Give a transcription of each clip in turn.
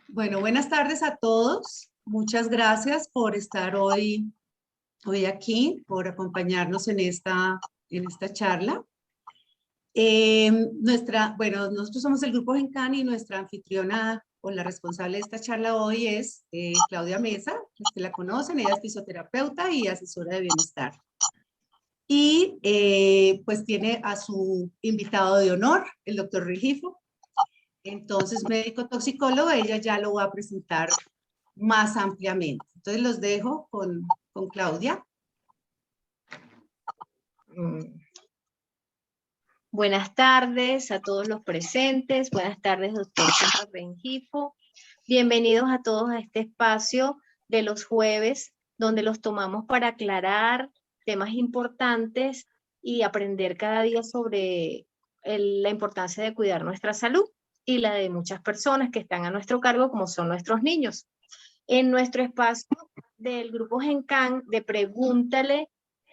Bueno, buenas tardes a todos. Muchas gracias por estar hoy aquí, por acompañarnos en esta charla. Nosotros somos el Grupo Gencan y nuestra anfitriona o la responsable de esta charla hoy es Claudia Mesa, los que la conocen, ella es fisioterapeuta y asesora de bienestar. Y pues tiene a su invitado de honor, el doctor Rengifo. Entonces, médico toxicólogo, ella ya lo va a presentar más ampliamente. Entonces, los dejo con Claudia. Buenas tardes a todos los presentes. Buenas tardes, doctor Rengifo. Bienvenidos a todos a este espacio de los jueves, donde los tomamos para aclarar temas importantes y aprender cada día sobre la importancia de cuidar nuestra salud y la de muchas personas que están a nuestro cargo, como son nuestros niños. En nuestro espacio del Grupo Gencan de Pregúntale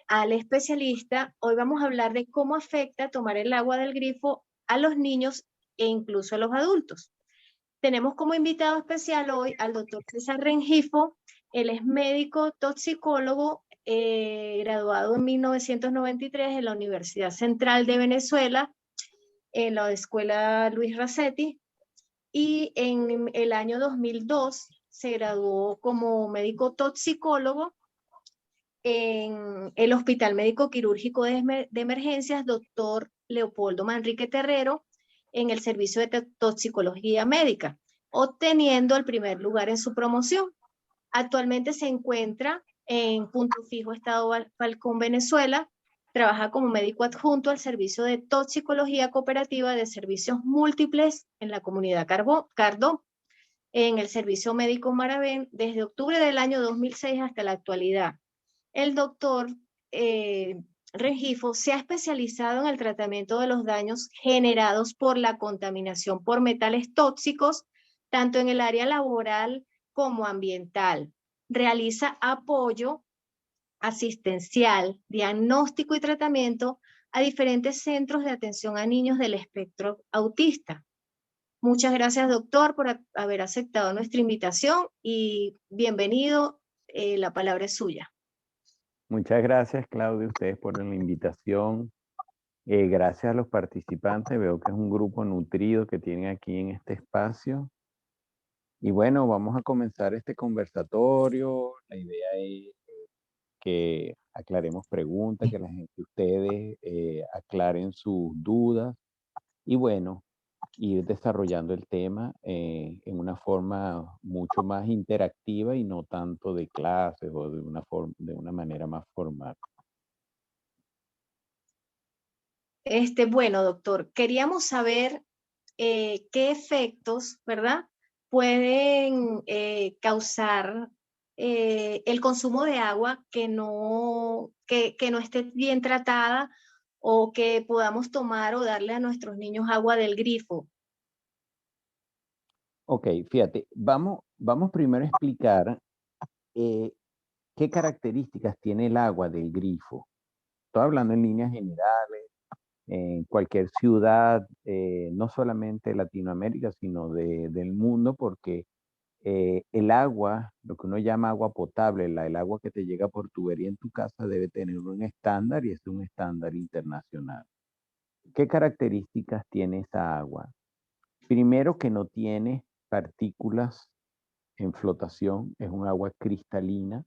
al especialista, hoy vamos a hablar de cómo afecta tomar el agua del grifo a los niños e incluso a los adultos. Tenemos como invitado especial hoy al doctor César Rengifo. Él es médico toxicólogo, graduado en 1993 en la Universidad Central de Venezuela, en la Escuela Luis Racetti, y en el año 2002 se graduó como médico toxicólogo en el Hospital Médico Quirúrgico de Emergencias, doctor Leopoldo Manrique Terrero, en el servicio de toxicología médica, obteniendo el primer lugar en su promoción. Actualmente se encuentra en Punto Fijo, Estado Falcón, Venezuela. Trabaja como médico adjunto al servicio de toxicología cooperativa de servicios múltiples en la comunidad Cardó, en el servicio médico Maravén, desde octubre del año 2006 hasta la actualidad. El doctor Rengifo se ha especializado en el tratamiento de los daños generados por la contaminación por metales tóxicos, tanto en el área laboral como ambiental. Realiza apoyo asistencial, diagnóstico y tratamiento a diferentes centros de atención a niños del espectro autista. Muchas gracias, doctor, por haber aceptado nuestra invitación y bienvenido. La palabra es suya. Muchas gracias, Claudia, ustedes por la invitación. Gracias a los participantes. Veo que es un grupo nutrido que tienen aquí en este espacio. Y bueno, vamos a comenzar este conversatorio. La idea es que aclaremos preguntas, que la gente, ustedes aclaren sus dudas. Y bueno, ir desarrollando el tema en una forma mucho más interactiva y no tanto de clases o de una manera más formal. Bueno, doctor, queríamos saber qué efectos, ¿verdad?, pueden causar el consumo de agua que no esté bien tratada o que podamos tomar o darle a nuestros niños agua del grifo. Ok, fíjate, vamos primero a explicar qué características tiene el agua del grifo. Estoy hablando en líneas generales, en cualquier ciudad, no solamente Latinoamérica, sino del mundo, porque el agua, lo que uno llama agua potable, el agua que te llega por tubería en tu casa, debe tener un estándar y es un estándar internacional. ¿Qué características tiene esa agua? Primero, que no tiene partículas en flotación, es un agua cristalina.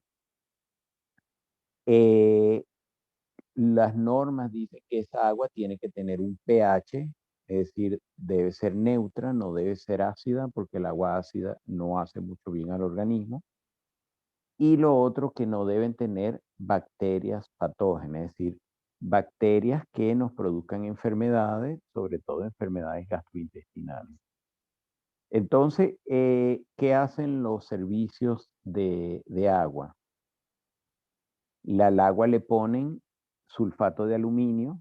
Las normas dicen que esa agua tiene que tener un pH, es decir, debe ser neutra, no debe ser ácida, porque el agua ácida no hace mucho bien al organismo. Y lo otro, que no deben tener bacterias patógenas, es decir, bacterias que nos produzcan enfermedades, sobre todo enfermedades gastrointestinales. Entonces, ¿qué hacen los servicios de agua? Al agua le ponen sulfato de aluminio.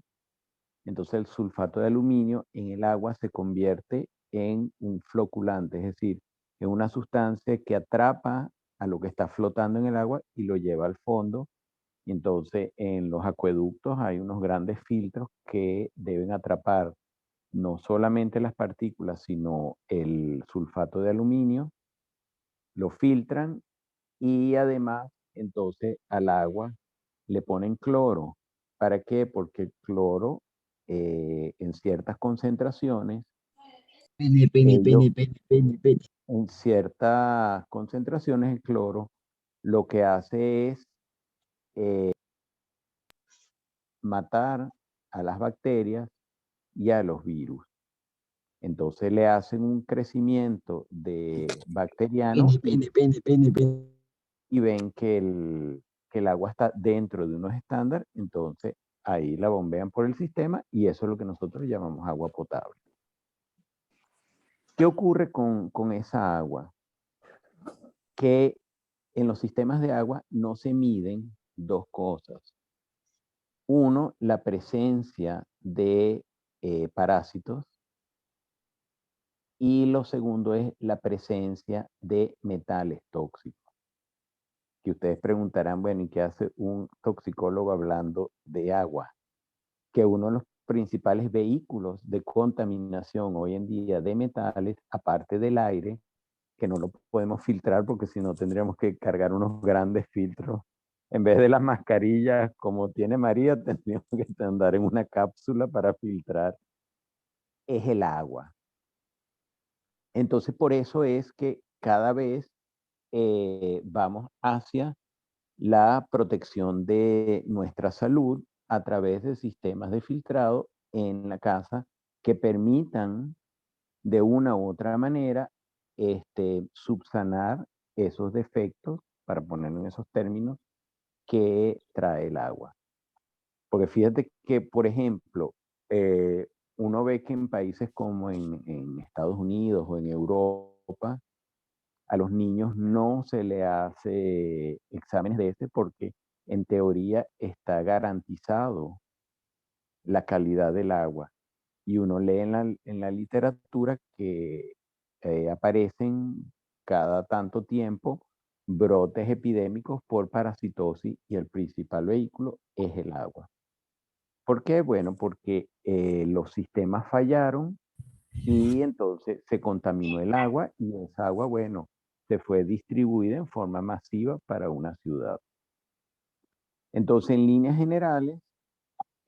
Entonces el sulfato de aluminio en el agua se convierte en un floculante, es decir, en una sustancia que atrapa a lo que está flotando en el agua y lo lleva al fondo. Y entonces en los acueductos hay unos grandes filtros que deben atrapar no solamente las partículas, sino el sulfato de aluminio, lo filtran y además entonces al agua le ponen cloro. ¿Para qué? Porque el cloro en ciertas concentraciones, ellos, en ciertas concentraciones el cloro lo que hace es matar a las bacterias y a los virus. Entonces le hacen un crecimiento de bacteriano y ven que el agua está dentro de unos estándares, entonces ahí la bombean por el sistema y eso es lo que nosotros llamamos agua potable. ¿Qué ocurre con esa agua? Que en los sistemas de agua no se miden dos cosas. Uno, la presencia de parásitos, y lo segundo es la presencia de metales tóxicos. Que ustedes preguntarán, bueno, ¿y qué hace un toxicólogo hablando de agua? Que uno de los principales vehículos de contaminación hoy en día de metales, aparte del aire, que no lo podemos filtrar porque si no tendríamos que cargar unos grandes filtros. En vez de las mascarillas, como tiene María, tendríamos que andar en una cápsula para filtrar, es el agua. Entonces, por eso es que cada vez vamos hacia la protección de nuestra salud a través de sistemas de filtrado en la casa que permitan de una u otra manera subsanar esos defectos, para ponerlo en esos términos, que trae el agua. Porque fíjate que, por ejemplo, uno ve que en países como en Estados Unidos o en Europa, a los niños no se le hace exámenes de porque en teoría está garantizado la calidad del agua. Y uno lee en la literatura que aparecen cada tanto tiempo brotes epidémicos por parasitosis y el principal vehículo es el agua. ¿Por qué? Bueno, porque los sistemas fallaron y entonces se contaminó el agua y esa agua, bueno, se fue distribuida en forma masiva para una ciudad. Entonces, en líneas generales,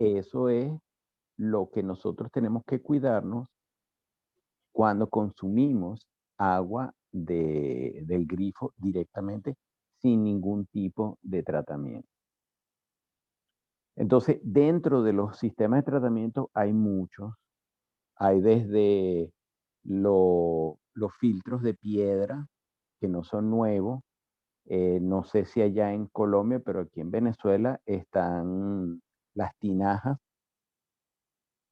eso es lo que nosotros tenemos que cuidarnos cuando consumimos agua del grifo directamente sin ningún tipo de tratamiento. Entonces, dentro de los sistemas de tratamiento hay muchos. Hay desde los filtros de piedra, que no son nuevos. No sé si allá en Colombia, pero aquí en Venezuela están las tinajas,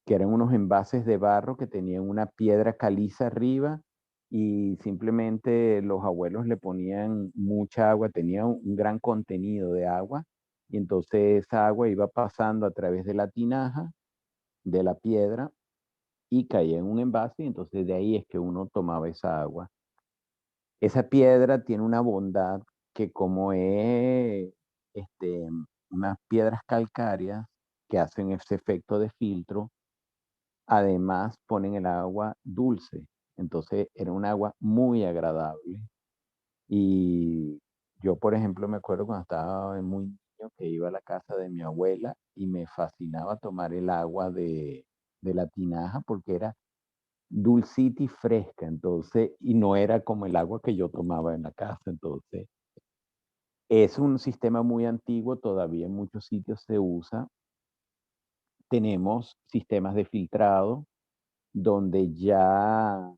que eran unos envases de barro que tenían una piedra caliza arriba y simplemente los abuelos le ponían mucha agua, tenía un gran contenido de agua y entonces esa agua iba pasando a través de la tinaja, de la piedra y caía en un envase y entonces de ahí es que uno tomaba esa agua. Esa piedra tiene una bondad que como es unas piedras calcáreas que hacen ese efecto de filtro, además ponen el agua dulce. Entonces era un agua muy agradable. Y yo, por ejemplo, me acuerdo cuando estaba muy niño que iba a la casa de mi abuela y me fascinaba tomar el agua de la tinaja porque era dulcita y fresca, entonces, y no era como el agua que yo tomaba en la casa, entonces. Es un sistema muy antiguo, todavía en muchos sitios se usa. Tenemos sistemas de filtrado donde ya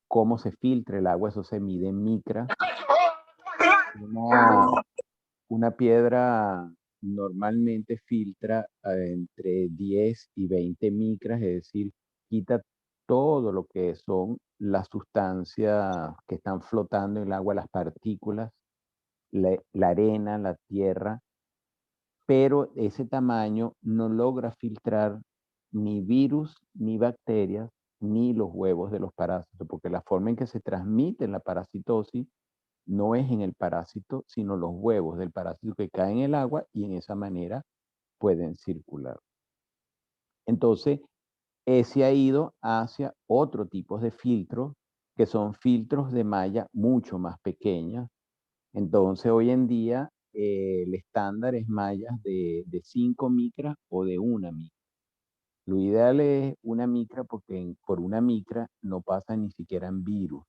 cómo se filtra el agua, eso se mide en micras. Una piedra normalmente filtra entre 10 y 20 micras, es decir, quita todo lo que son las sustancias que están flotando en el agua, las partículas, la arena, la tierra, pero ese tamaño no logra filtrar ni virus, ni bacterias, ni los huevos de los parásitos, porque la forma en que se transmite la parasitosis no es en el parásito, sino los huevos del parásito que caen en el agua y en esa manera pueden circular. Entonces, se ha ido hacia otro tipo de filtros, que son filtros de malla mucho más pequeñas. Entonces, hoy en día, el estándar es mallas de 5 micras o de 1 micra. Lo ideal es una micra porque por una micra no pasa ni siquiera en virus.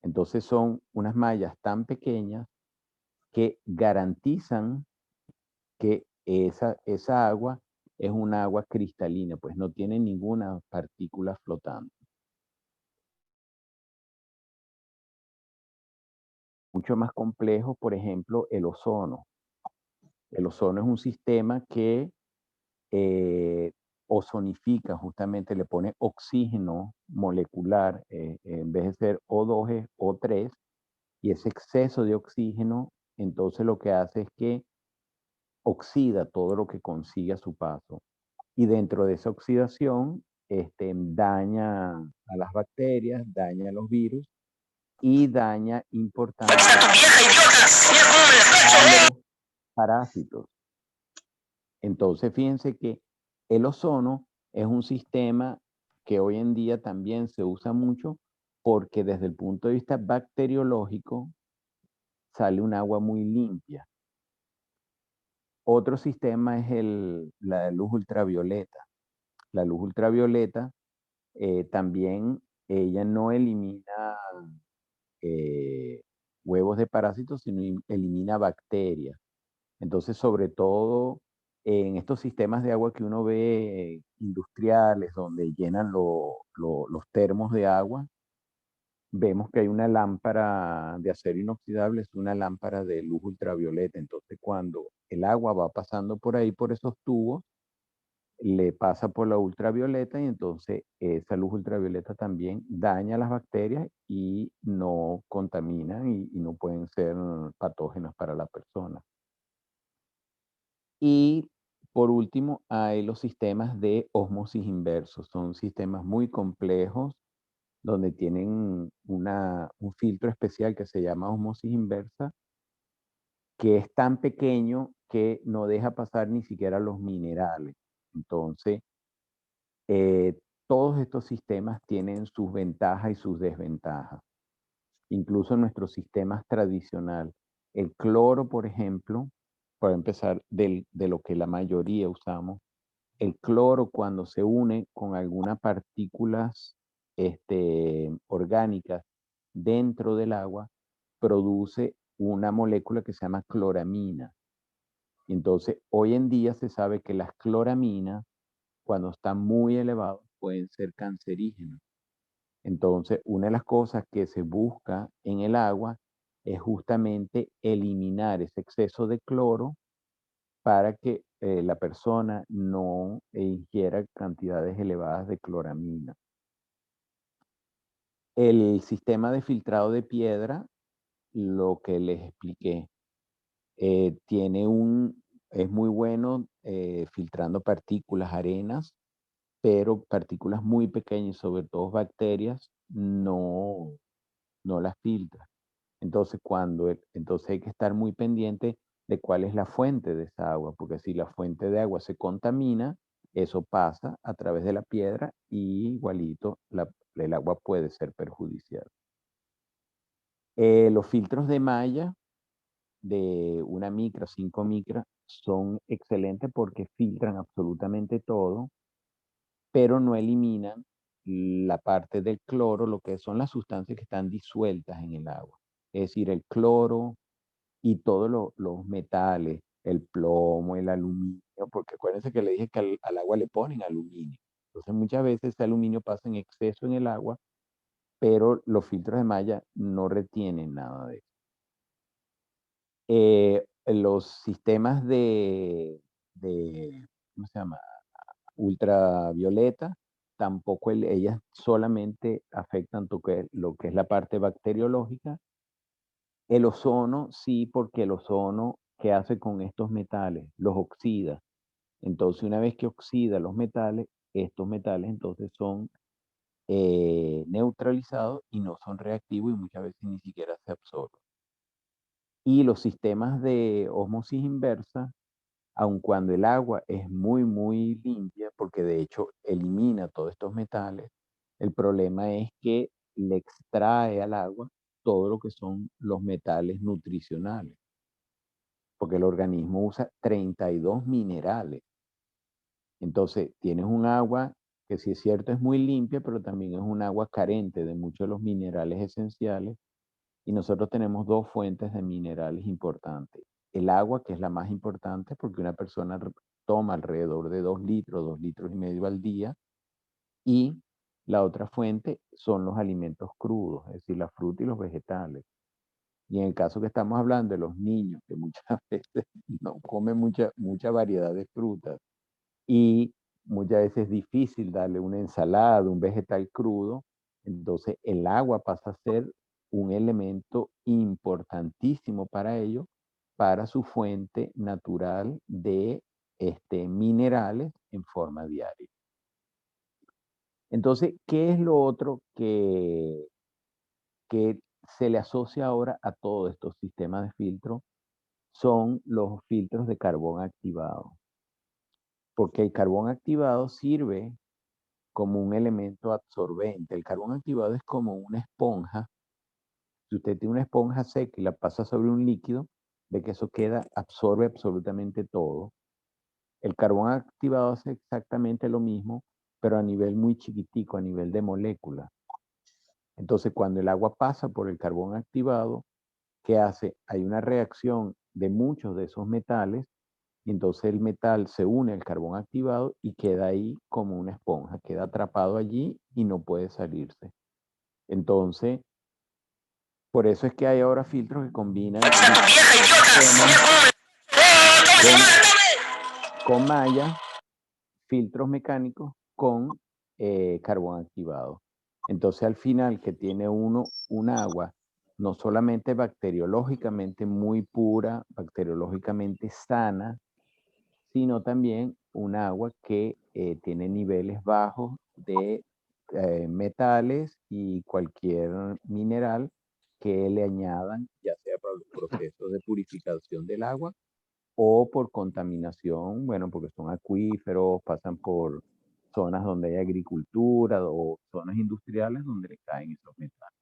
Entonces, son unas mallas tan pequeñas que garantizan que esa agua es un agua cristalina, pues no tiene ninguna partícula flotante. Mucho más complejo, por ejemplo, el ozono. El ozono es un sistema que ozonifica, justamente le pone oxígeno molecular, en vez de ser O2 es O3, y ese exceso de oxígeno, entonces lo que hace es que oxida todo lo que consigue a su paso. Y dentro de esa oxidación, daña a las bacterias, daña a los virus y daña importantemente a los parásitos. Entonces, fíjense que el ozono es un sistema que hoy en día también se usa mucho porque desde el punto de vista bacteriológico sale un agua muy limpia. Otro sistema es la luz ultravioleta. La luz ultravioleta también ella no elimina huevos de parásitos, sino elimina bacterias. Entonces, sobre todo en estos sistemas de agua que uno ve industriales, donde llenan los termos de agua, vemos que hay una lámpara de acero inoxidable, es una lámpara de luz ultravioleta. Entonces, cuando el agua va pasando por ahí, por esos tubos, le pasa por la ultravioleta y entonces esa luz ultravioleta también daña las bacterias y no contaminan y no pueden ser patógenas para la persona. Y por último, hay los sistemas de ósmosis inversos. Son sistemas muy complejos donde tienen un filtro especial que se llama ósmosis inversa, que es tan pequeño que no deja pasar ni siquiera los minerales. Entonces, eh, todos estos sistemas tienen sus ventajas y sus desventajas. Incluso en nuestros sistemas tradicional. El cloro, por ejemplo, para empezar de lo que la mayoría usamos, el cloro cuando se une con algunas partículas orgánicas dentro del agua, produce una molécula que se llama cloramina. Entonces, hoy en día se sabe que las cloraminas, cuando están muy elevados, pueden ser cancerígenas. Entonces, una de las cosas que se busca en el agua es justamente eliminar ese exceso de cloro para que la persona no ingiera cantidades elevadas de cloramina. El sistema de filtrado de piedra, lo que les expliqué, es muy bueno filtrando partículas, arenas, pero partículas muy pequeñas, sobre todo bacterias, no las filtra. Entonces, entonces hay que estar muy pendiente de cuál es la fuente de esa agua, porque si la fuente de agua se contamina, eso pasa a través de la piedra y igualito el agua puede ser perjudicial. Los filtros de malla de 1 micra, 5 micras, son excelentes porque filtran absolutamente todo, pero no eliminan la parte del cloro, lo que son las sustancias que están disueltas en el agua. Es decir, el cloro y todos los metales, el plomo, el aluminio, porque acuérdense que le dije que al agua le ponen aluminio. Entonces muchas veces ese aluminio pasa en exceso en el agua, pero los filtros de malla no retienen nada de eso. Los sistemas ¿cómo se llama? Ultravioleta, tampoco ellas solamente afectan lo que es la parte bacteriológica. El ozono, sí, porque el ozono, ¿qué hace con estos metales? Los oxida. Entonces, una vez que oxida los metales, estos metales entonces son neutralizados y no son reactivos y muchas veces ni siquiera se absorben. Y los sistemas de ósmosis inversa aun cuando el agua es muy, muy limpia, porque de hecho elimina todos estos metales, el problema es que le extrae al agua todo lo que son los metales nutricionales, porque el organismo usa 32 minerales. Entonces, tienes un agua que sí es cierto es muy limpia, pero también es un agua carente de muchos de los minerales esenciales. Y nosotros tenemos dos fuentes de minerales importantes. El agua, que es la más importante, porque una persona toma alrededor de 2 litros, 2,5 litros al día. Y la otra fuente son los alimentos crudos, es decir, la fruta y los vegetales. Y en el caso que estamos hablando de los niños, que muchas veces no comen mucha variedad de frutas, y muchas veces es difícil darle una ensalada, un vegetal crudo, entonces el agua pasa a ser un elemento importantísimo para ellos, para su fuente natural de minerales en forma diaria. Entonces, ¿qué es lo otro que se le asocia ahora a todos estos sistemas de filtro? Son los filtros de carbón activado. Porque el carbón activado sirve como un elemento absorbente. El carbón activado es como una esponja. Si usted tiene una esponja seca y la pasa sobre un líquido, ve que eso absorbe absolutamente todo. El carbón activado hace exactamente lo mismo, pero a nivel muy chiquitico, a nivel de molécula. Entonces, cuando el agua pasa por el carbón activado, ¿qué hace? Hay una reacción de muchos de esos metales, y entonces el metal se une al carbón activado y queda ahí como una esponja, queda atrapado allí y no puede salirse. Entonces, por eso es que hay ahora filtros que combinan con malla, filtros mecánicos con carbón activado. Entonces, al final, que tiene uno un agua no solamente bacteriológicamente muy pura, bacteriológicamente sana, sino también un agua que tiene niveles bajos de metales y cualquier mineral que le añadan, ya sea para los procesos de purificación del agua o por contaminación, bueno, porque son acuíferos, pasan por zonas donde hay agricultura o zonas industriales donde le caen esos metales.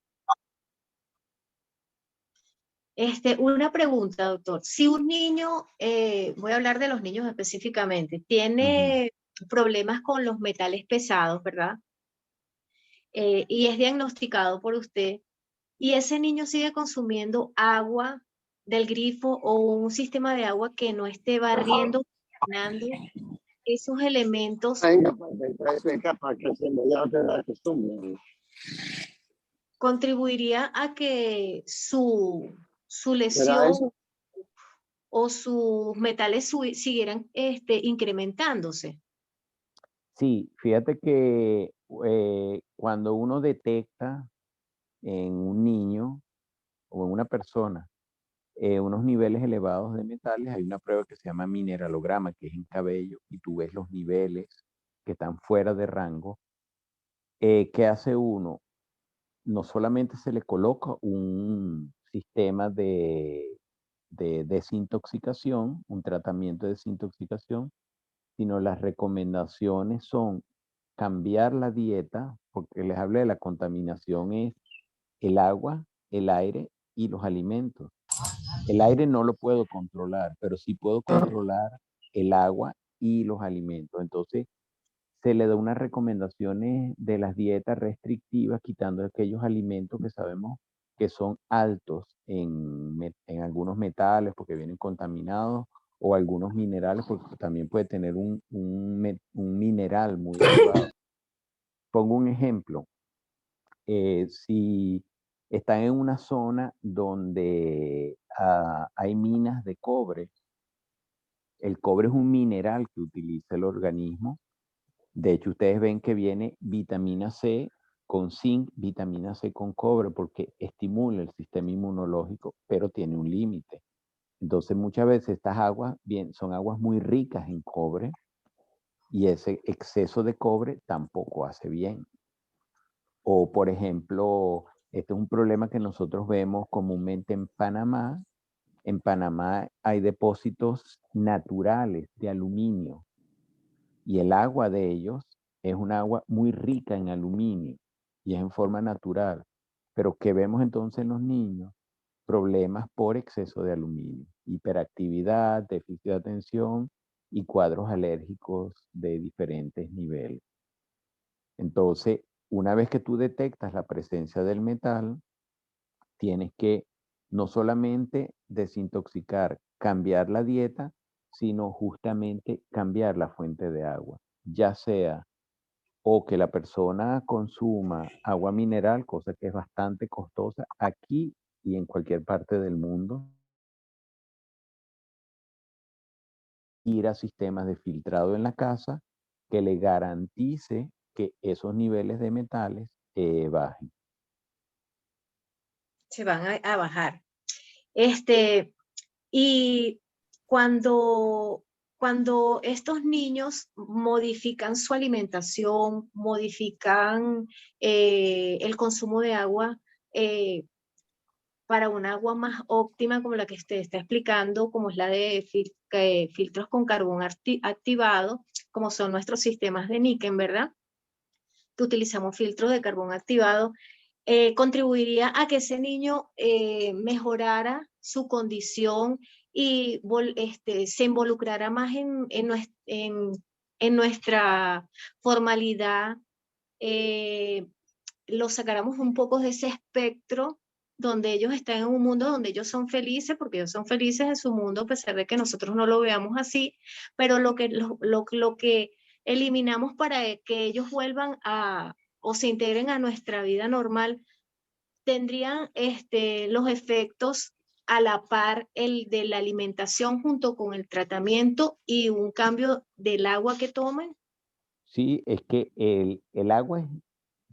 Una pregunta, doctor. Si un niño, voy a hablar de los niños específicamente, tiene problemas con los metales pesados, ¿verdad? Y es diagnosticado por usted, y ese niño sigue consumiendo agua del grifo o un sistema de agua que no esté barriendo, llenando esos elementos, contribuiría a que su lesión o sus metales siguieran incrementándose. Sí, fíjate que cuando uno detecta en un niño o en una persona unos niveles elevados de metales, hay una prueba que se llama mineralograma, que es en cabello, y tú ves los niveles que están fuera de rango. ¿Qué hace uno? No solamente se le coloca un sistema de desintoxicación, un tratamiento de desintoxicación, sino las recomendaciones son cambiar la dieta, porque les hablé de la contaminación es el agua, el aire y los alimentos. El aire no lo puedo controlar, pero sí puedo controlar el agua y los alimentos. Entonces, se le da unas recomendaciones de las dietas restrictivas, quitando aquellos alimentos que sabemos que son altos en algunos metales porque vienen contaminados, o algunos minerales porque también puede tener un mineral muy elevado. Pongo un ejemplo. Si están en una zona donde hay minas de cobre, el cobre es un mineral que utiliza el organismo. De hecho, ustedes ven que viene vitamina C con zinc, vitamina C con cobre, porque estimula el sistema inmunológico, pero tiene un límite. Entonces, muchas veces estas aguas son aguas muy ricas en cobre, y ese exceso de cobre tampoco hace bien. O, por ejemplo, este es un problema que nosotros vemos comúnmente en Panamá, en Panamá hay depósitos naturales de aluminio y el agua de ellos es un agua muy rica en aluminio y es en forma natural. Pero ¿qué vemos entonces en los niños? Problemas por exceso de aluminio, hiperactividad, déficit de atención y cuadros alérgicos de diferentes niveles. Entonces, una vez que tú detectas la presencia del metal, tienes que no solamente desintoxicar, cambiar la dieta, sino justamente cambiar la fuente de agua, ya sea o que la persona consuma agua mineral, cosa que es bastante costosa aquí y en cualquier parte del mundo, ir a sistemas de filtrado en la casa que le garantice que esos niveles de metales bajen. Se van a bajar. Y cuando estos niños modifican su alimentación, modifican el consumo de agua, para un agua más óptima como la que usted está explicando, como es la de filtros con carbón activado, como son nuestros sistemas de níquel, ¿verdad? Que utilizamos filtros de carbón activado, contribuiría a que ese niño mejorara su condición y se involucrara más en nuestra formalidad, los sacáramos un poco de ese espectro donde ellos están en un mundo donde ellos son felices, porque ellos son felices en su mundo, a pesar de que nosotros no lo veamos así, pero lo que eliminamos para que ellos vuelvan a o se integren a nuestra vida normal, tendrían los efectos a la par el de la alimentación junto con el tratamiento y un cambio del agua que tomen. Sí, es que el agua es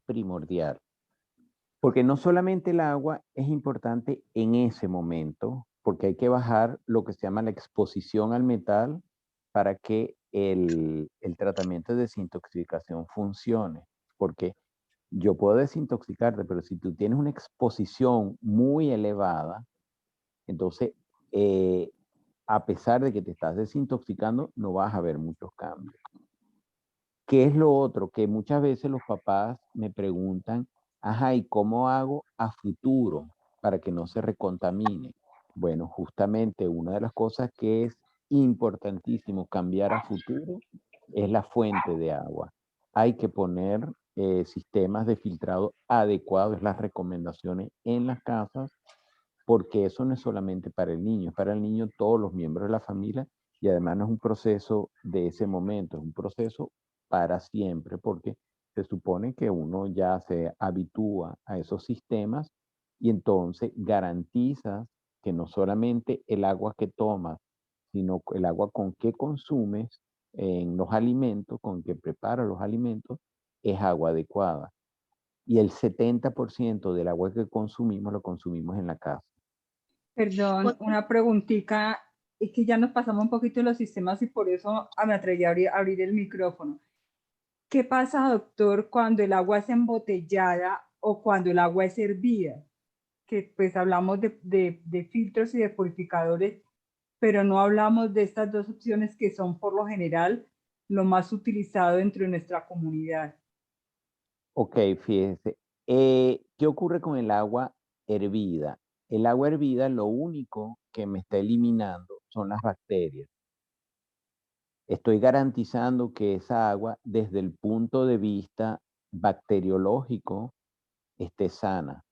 primordial, porque no solamente el agua es importante en ese momento, porque hay que bajar lo que se llama la exposición al metal para que el tratamiento de desintoxicación funcione, porque yo puedo desintoxicarte, pero si tú tienes una exposición muy elevada, entonces, a pesar de que te estás desintoxicando, no vas a ver muchos cambios. ¿Qué es lo otro? Que muchas veces los papás me preguntan, ajá, ¿y cómo hago a futuro para que no se recontamine? Bueno, justamente una de las cosas que es importantísimo cambiar a futuro es la fuente de agua. Hay que poner sistemas de filtrado adecuados, las recomendaciones en las casas, porque eso no es solamente para el niño, es para el niño, todos los miembros de la familia, y además no es un proceso de ese momento, es un proceso para siempre, porque se supone que uno ya se habitúa a esos sistemas y entonces garantiza que no solamente el agua que tomas, sino el agua con que consumes en los alimentos, con que preparas los alimentos, es agua adecuada. Y el 70% del agua que consumimos lo consumimos en la casa. Perdón, una preguntita, es que ya nos pasamos un poquito de los sistemas y por eso me atreví a abrir el micrófono. ¿Qué pasa, doctor, cuando el agua es embotellada o cuando el agua es hervida? Que pues hablamos de filtros y de purificadores, pero no hablamos de estas dos opciones que son por lo general lo más utilizado dentro de nuestra comunidad. Ok, fíjese. ¿Qué ocurre con el agua hervida? El agua hervida lo único que me está eliminando son las bacterias. Estoy garantizando que esa agua, desde el punto de vista bacteriológico, esté sana,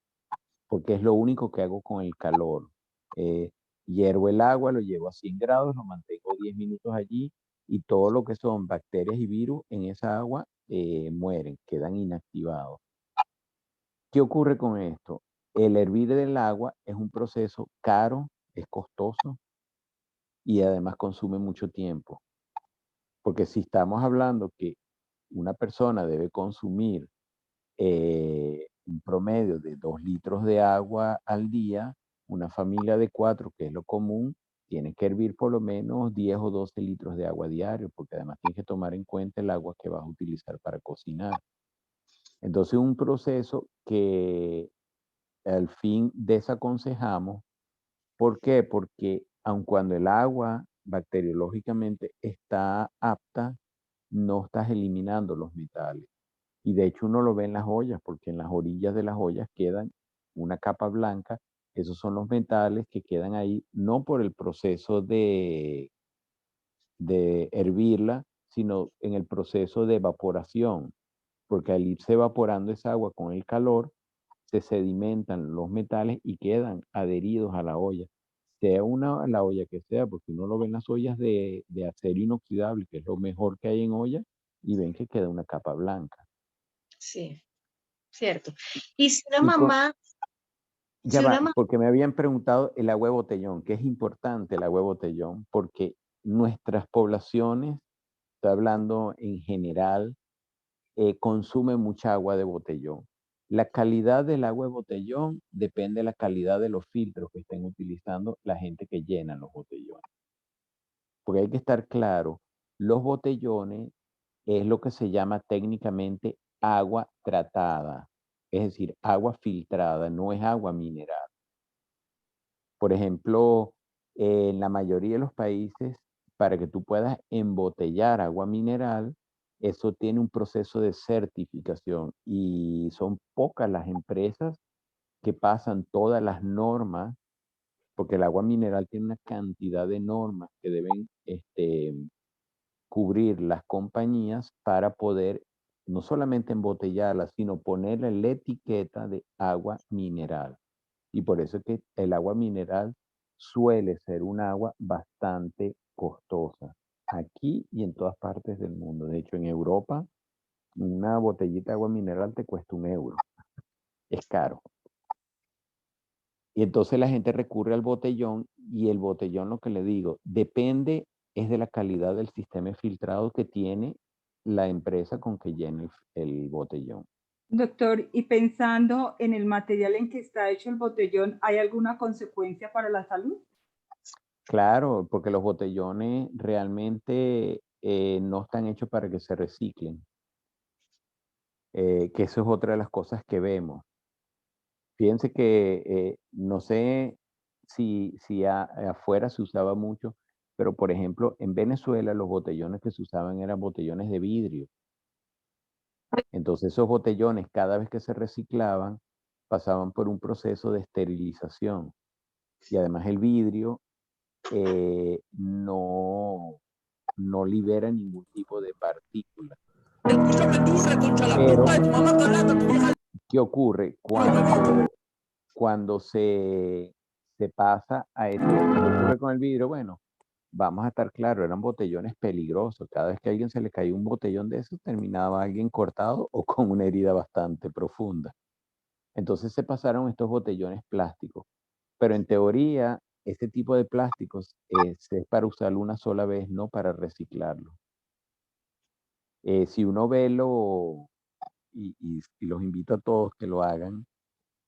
porque es lo único que hago con el calor. Eh, Hiervo el agua, lo llevo a 100 grados, lo mantengo 10 minutos allí y todo lo que son bacterias y virus en esa agua mueren, quedan inactivados. ¿Qué ocurre con esto? El hervir del agua es un proceso caro, es costoso y además consume mucho tiempo. Porque si estamos hablando que una persona debe consumir un promedio de 2 litros de agua al día, una familia de 4, que es lo común, tiene que hervir por lo menos 10 o 12 litros de agua diario, porque además tienes que tomar en cuenta el agua que vas a utilizar para cocinar. Entonces, un proceso que al fin desaconsejamos ¿Por qué? Porque aun cuando el agua bacteriológicamente está apta, no estás eliminando los metales. Y de hecho uno lo ve en las ollas, porque en las orillas de las ollas quedan una capa blanca. Esos son los metales que quedan ahí, no por el proceso de hervirla, sino en el proceso de evaporación, porque al irse evaporando esa agua con el calor, se sedimentan los metales y quedan adheridos a la olla, sea la olla que sea, porque uno lo ve en las ollas de acero inoxidable, que es lo mejor que hay en olla, y ven que queda una capa blanca. Sí, cierto. Y si una Y mamá... ya Si va, una mamá... porque me habían preguntado el agua de botellón, que es importante el agua de botellón, porque nuestras poblaciones, estoy hablando en general, consumen mucha agua de botellón. La calidad del agua de botellón depende de la calidad de los filtros que estén utilizando la gente que llena los botellones. Porque hay que estar claro, los botellones es lo que se llama técnicamente agua tratada, es decir, agua filtrada, no es agua mineral. Por ejemplo, en la mayoría de los países, para que tú puedas embotellar agua mineral, eso tiene un proceso de certificación y son pocas las empresas que pasan todas las normas, porque el agua mineral tiene una cantidad de normas que deben cubrir las compañías para poder no solamente embotellarla, sino ponerle la etiqueta de agua mineral. Y por eso es que el agua mineral suele ser un agua bastante costosa, aquí y en todas partes del mundo. De hecho, en Europa, una botellita de agua mineral te cuesta €1. Es caro. Y entonces la gente recurre al botellón y el botellón, lo que le digo, depende es de la calidad del sistema de filtrado que tiene la empresa con que llena el botellón. Doctor, y pensando en el material en que está hecho el botellón, ¿hay alguna consecuencia para la salud? Claro, porque los botellones realmente no están hechos para que se reciclen, que eso es otra de las cosas que vemos. Fíjense que no sé si afuera se usaba mucho, pero por ejemplo, en Venezuela los botellones que se usaban eran botellones de vidrio. Entonces esos botellones, cada vez que se reciclaban, pasaban por un proceso de esterilización. Y además el vidrio no libera ningún tipo de partícula. Pero, ¿qué ocurre? Cuando se pasa a eso, ¿qué ocurre con el vidrio? Bueno, vamos a estar claros, eran botellones peligrosos. Cada vez que a alguien se le caía un botellón de esos, terminaba alguien cortado o con una herida bastante profunda. Entonces se pasaron estos botellones plásticos. Pero en teoría, este tipo de plásticos es para usarlo una sola vez, no para reciclarlo. Si uno ve y los invito a todos que lo hagan,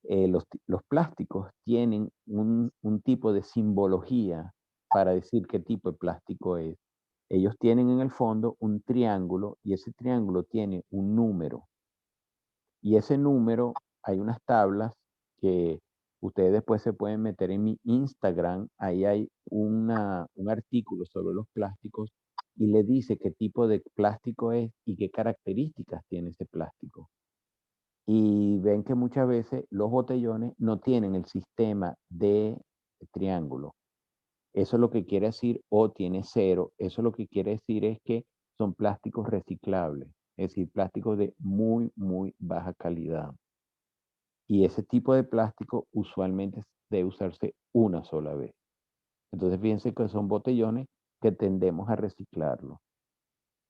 los plásticos tienen un tipo de simbología para decir qué tipo de plástico es. Ellos tienen en el fondo un triángulo y ese triángulo tiene un número. Y ese número, hay unas tablas que ustedes después se pueden meter en mi Instagram. Ahí hay un artículo sobre los plásticos y le dice qué tipo de plástico es y qué características tiene ese plástico. Y ven que muchas veces los botellones no tienen el sistema de triángulo. Eso es lo que quiere decir, o tiene cero. Eso lo que quiere decir es que son plásticos reciclables, es decir, plásticos de muy, muy baja calidad. Y ese tipo de plástico usualmente debe usarse una sola vez. Entonces fíjense que son botellones que tendemos a reciclarlo.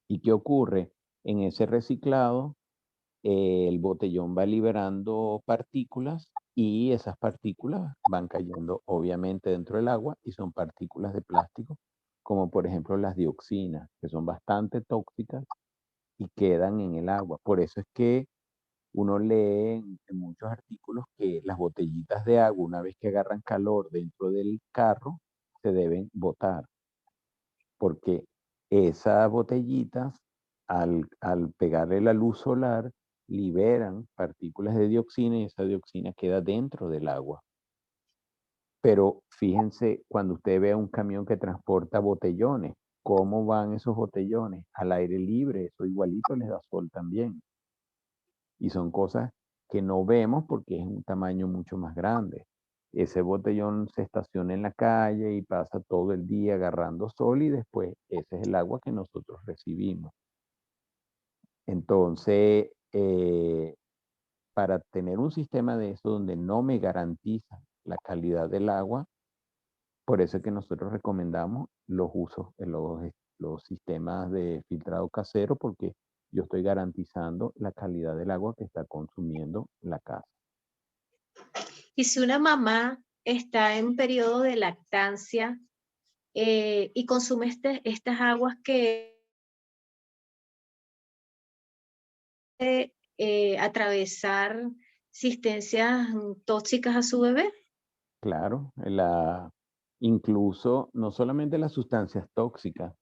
¿Y qué ocurre? En ese reciclado, el botellón va liberando partículas y esas partículas van cayendo obviamente dentro del agua y son partículas de plástico, como por ejemplo las dioxinas, que son bastante tóxicas y quedan en el agua. Por eso es que uno lee en muchos artículos que las botellitas de agua, una vez que agarran calor dentro del carro, se deben botar, porque esas botellitas, al pegarle la luz solar, liberan partículas de dioxina y esa dioxina queda dentro del agua. Pero fíjense, cuando usted ve un camión que transporta botellones, ¿cómo van esos botellones? Al aire libre, eso igualito les da sol también. Y son cosas que no vemos porque es un tamaño mucho más grande. Ese botellón se estaciona en la calle y pasa todo el día agarrando sol y después ese es el agua que nosotros recibimos. Entonces, para tener un sistema de eso donde no me garantiza la calidad del agua, por eso es que nosotros recomendamos los usos, los sistemas de filtrado casero, porque yo estoy garantizando la calidad del agua que está consumiendo la casa. Y si una mamá está en periodo de lactancia y consume estas aguas que atravesar sustancias tóxicas a su bebé. Claro, incluso no solamente las sustancias tóxicas,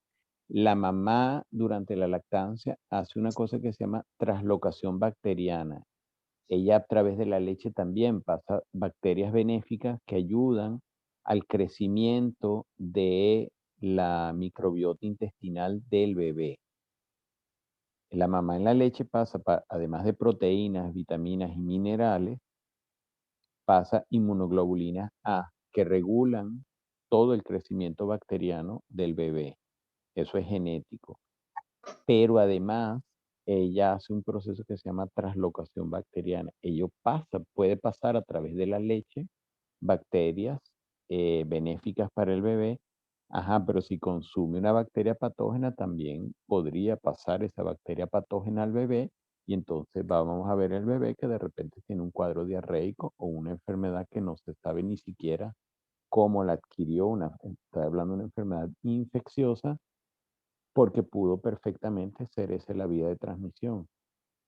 la mamá durante la lactancia hace una cosa que se llama translocación bacteriana. Ella a través de la leche también pasa bacterias benéficas que ayudan al crecimiento de la microbiota intestinal del bebé. La mamá en la leche pasa, además de proteínas, vitaminas y minerales, pasa inmunoglobulinas A, que regulan todo el crecimiento bacteriano del bebé. Eso es genético. Pero además, ella hace un proceso que se llama translocación bacteriana. Puede pasar a través de la leche bacterias benéficas para el bebé. Ajá, pero si consume una bacteria patógena, también podría pasar esa bacteria patógena al bebé y entonces vamos a ver el bebé que de repente tiene un cuadro diarreico o una enfermedad que no se sabe ni siquiera cómo la adquirió. Estoy hablando de una enfermedad infecciosa porque pudo perfectamente ser esa la vía de transmisión.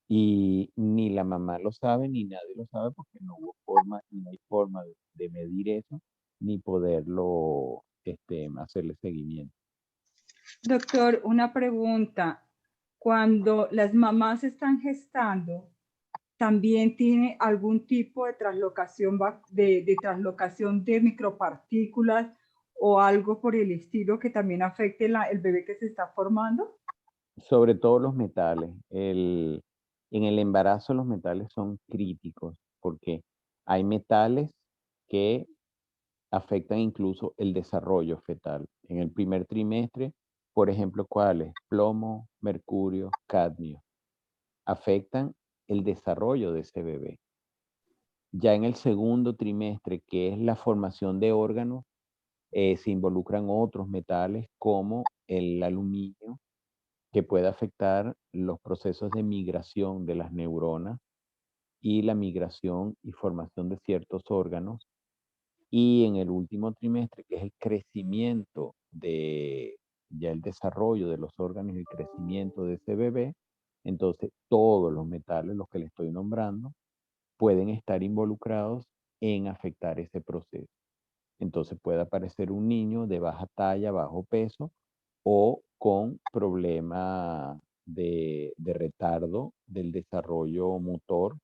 Y ni la mamá lo sabe, ni nadie lo sabe, porque no hubo forma, ni no hay forma de medir eso, ni poderlo hacerle seguimiento. Doctor, una pregunta. Cuando las mamás están gestando, ¿también tiene algún tipo de translocación de micropartículas o algo por el estilo que también afecte el bebé que se está formando? Sobre todo los metales. En el embarazo los metales son críticos porque hay metales que afectan incluso el desarrollo fetal. En el primer trimestre, por ejemplo, ¿cuáles? Plomo, mercurio, cadmio. Afectan el desarrollo de ese bebé. Ya en el segundo trimestre, que es la formación de órganos, se involucran otros metales como el aluminio, que puede afectar los procesos de migración de las neuronas y la migración y formación de ciertos órganos. Y en el último trimestre, que es el crecimiento ya el desarrollo de los órganos y el crecimiento de ese bebé, entonces todos los metales, los que le estoy nombrando, pueden estar involucrados en afectar ese proceso. Entonces puede aparecer un niño de baja talla, bajo peso o con problema de retardo del desarrollo motor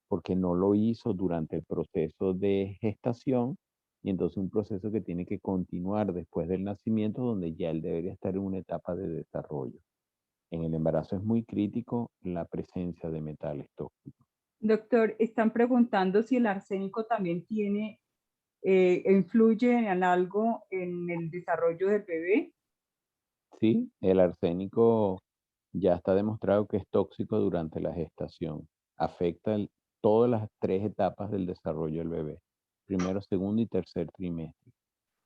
porque no lo hizo durante el proceso de gestación y entonces un proceso que tiene que continuar después del nacimiento donde ya él debería estar en una etapa de desarrollo. En el embarazo es muy crítico la presencia de metales tóxicos. Doctor, están preguntando si el arsénico también influye en algo en el desarrollo del bebé. Sí, el arsénico ya está demostrado que es tóxico durante la gestación. Afecta todas las 3 etapas del desarrollo del bebé. Primero, segundo y tercer trimestre.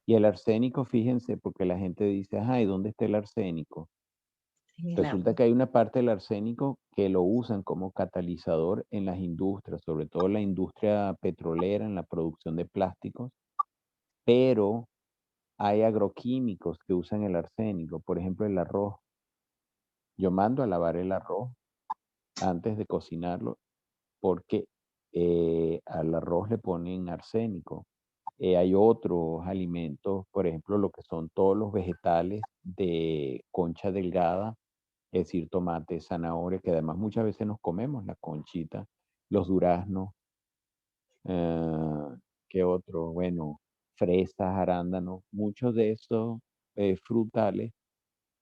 Y el arsénico, fíjense, porque la gente dice, ay, ¿dónde está el arsénico? Resulta que hay una parte del arsénico que lo usan como catalizador en las industrias, sobre todo la industria petrolera, en la producción de plásticos, pero hay agroquímicos que usan el arsénico, por ejemplo, el arroz. Yo mando a lavar el arroz antes de cocinarlo porque al arroz le ponen arsénico. Hay otros alimentos, por ejemplo, lo que son todos los vegetales de concha delgada, es decir, tomate, zanahoria, que además muchas veces nos comemos la conchita, los duraznos, ¿qué otro? Bueno, fresas, arándanos, muchos de estos frutales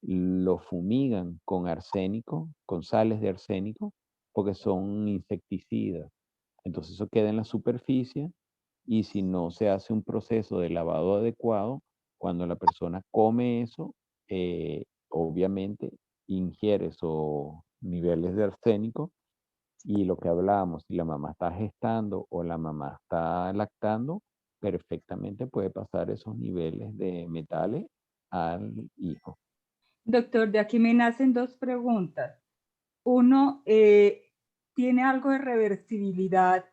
los fumigan con arsénico, con sales de arsénico, porque son insecticidas. Entonces eso queda en la superficie y si no se hace un proceso de lavado adecuado, cuando la persona come eso, obviamente ingiere esos niveles de arsénico y lo que hablábamos, si la mamá está gestando o la mamá está lactando, perfectamente puede pasar esos niveles de metales al hijo. Doctor, de aquí me nacen dos preguntas. Uno, ¿tiene algo de reversibilidad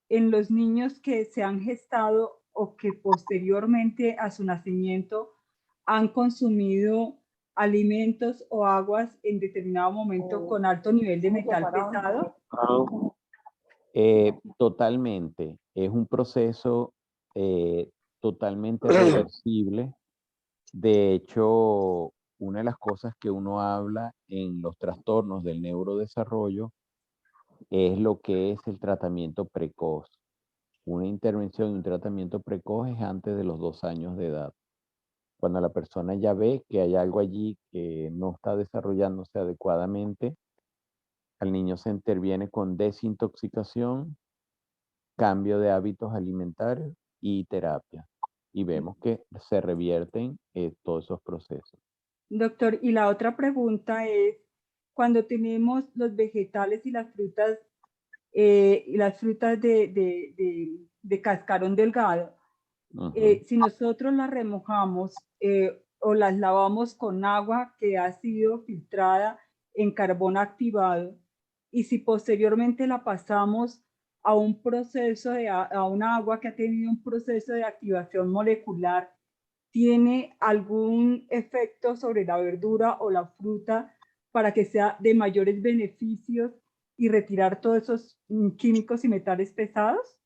en los niños que se han gestado o que posteriormente a su nacimiento han consumido alimentos o aguas en determinado momento con alto nivel de metal pesado? Totalmente. Es un proceso totalmente reversible. De hecho, una de las cosas que uno habla en los trastornos del neurodesarrollo es lo que es el tratamiento precoz. Una intervención y un tratamiento precoz es antes de los 2 años de edad. Cuando la persona ya ve que hay algo allí que no está desarrollándose adecuadamente, al niño se interviene con desintoxicación, cambio de hábitos alimentarios y terapia. Y vemos que se revierten todos esos procesos. Doctor, y la otra pregunta es, cuando tenemos los vegetales y las frutas de cascarón delgado, si nosotros las remojamos o las lavamos con agua que ha sido filtrada en carbón activado, y si posteriormente la pasamos a un proceso a un agua que ha tenido un proceso de activación molecular, ¿tiene algún efecto sobre la verdura o la fruta para que sea de mayores beneficios y retirar todos esos químicos y metales pesados?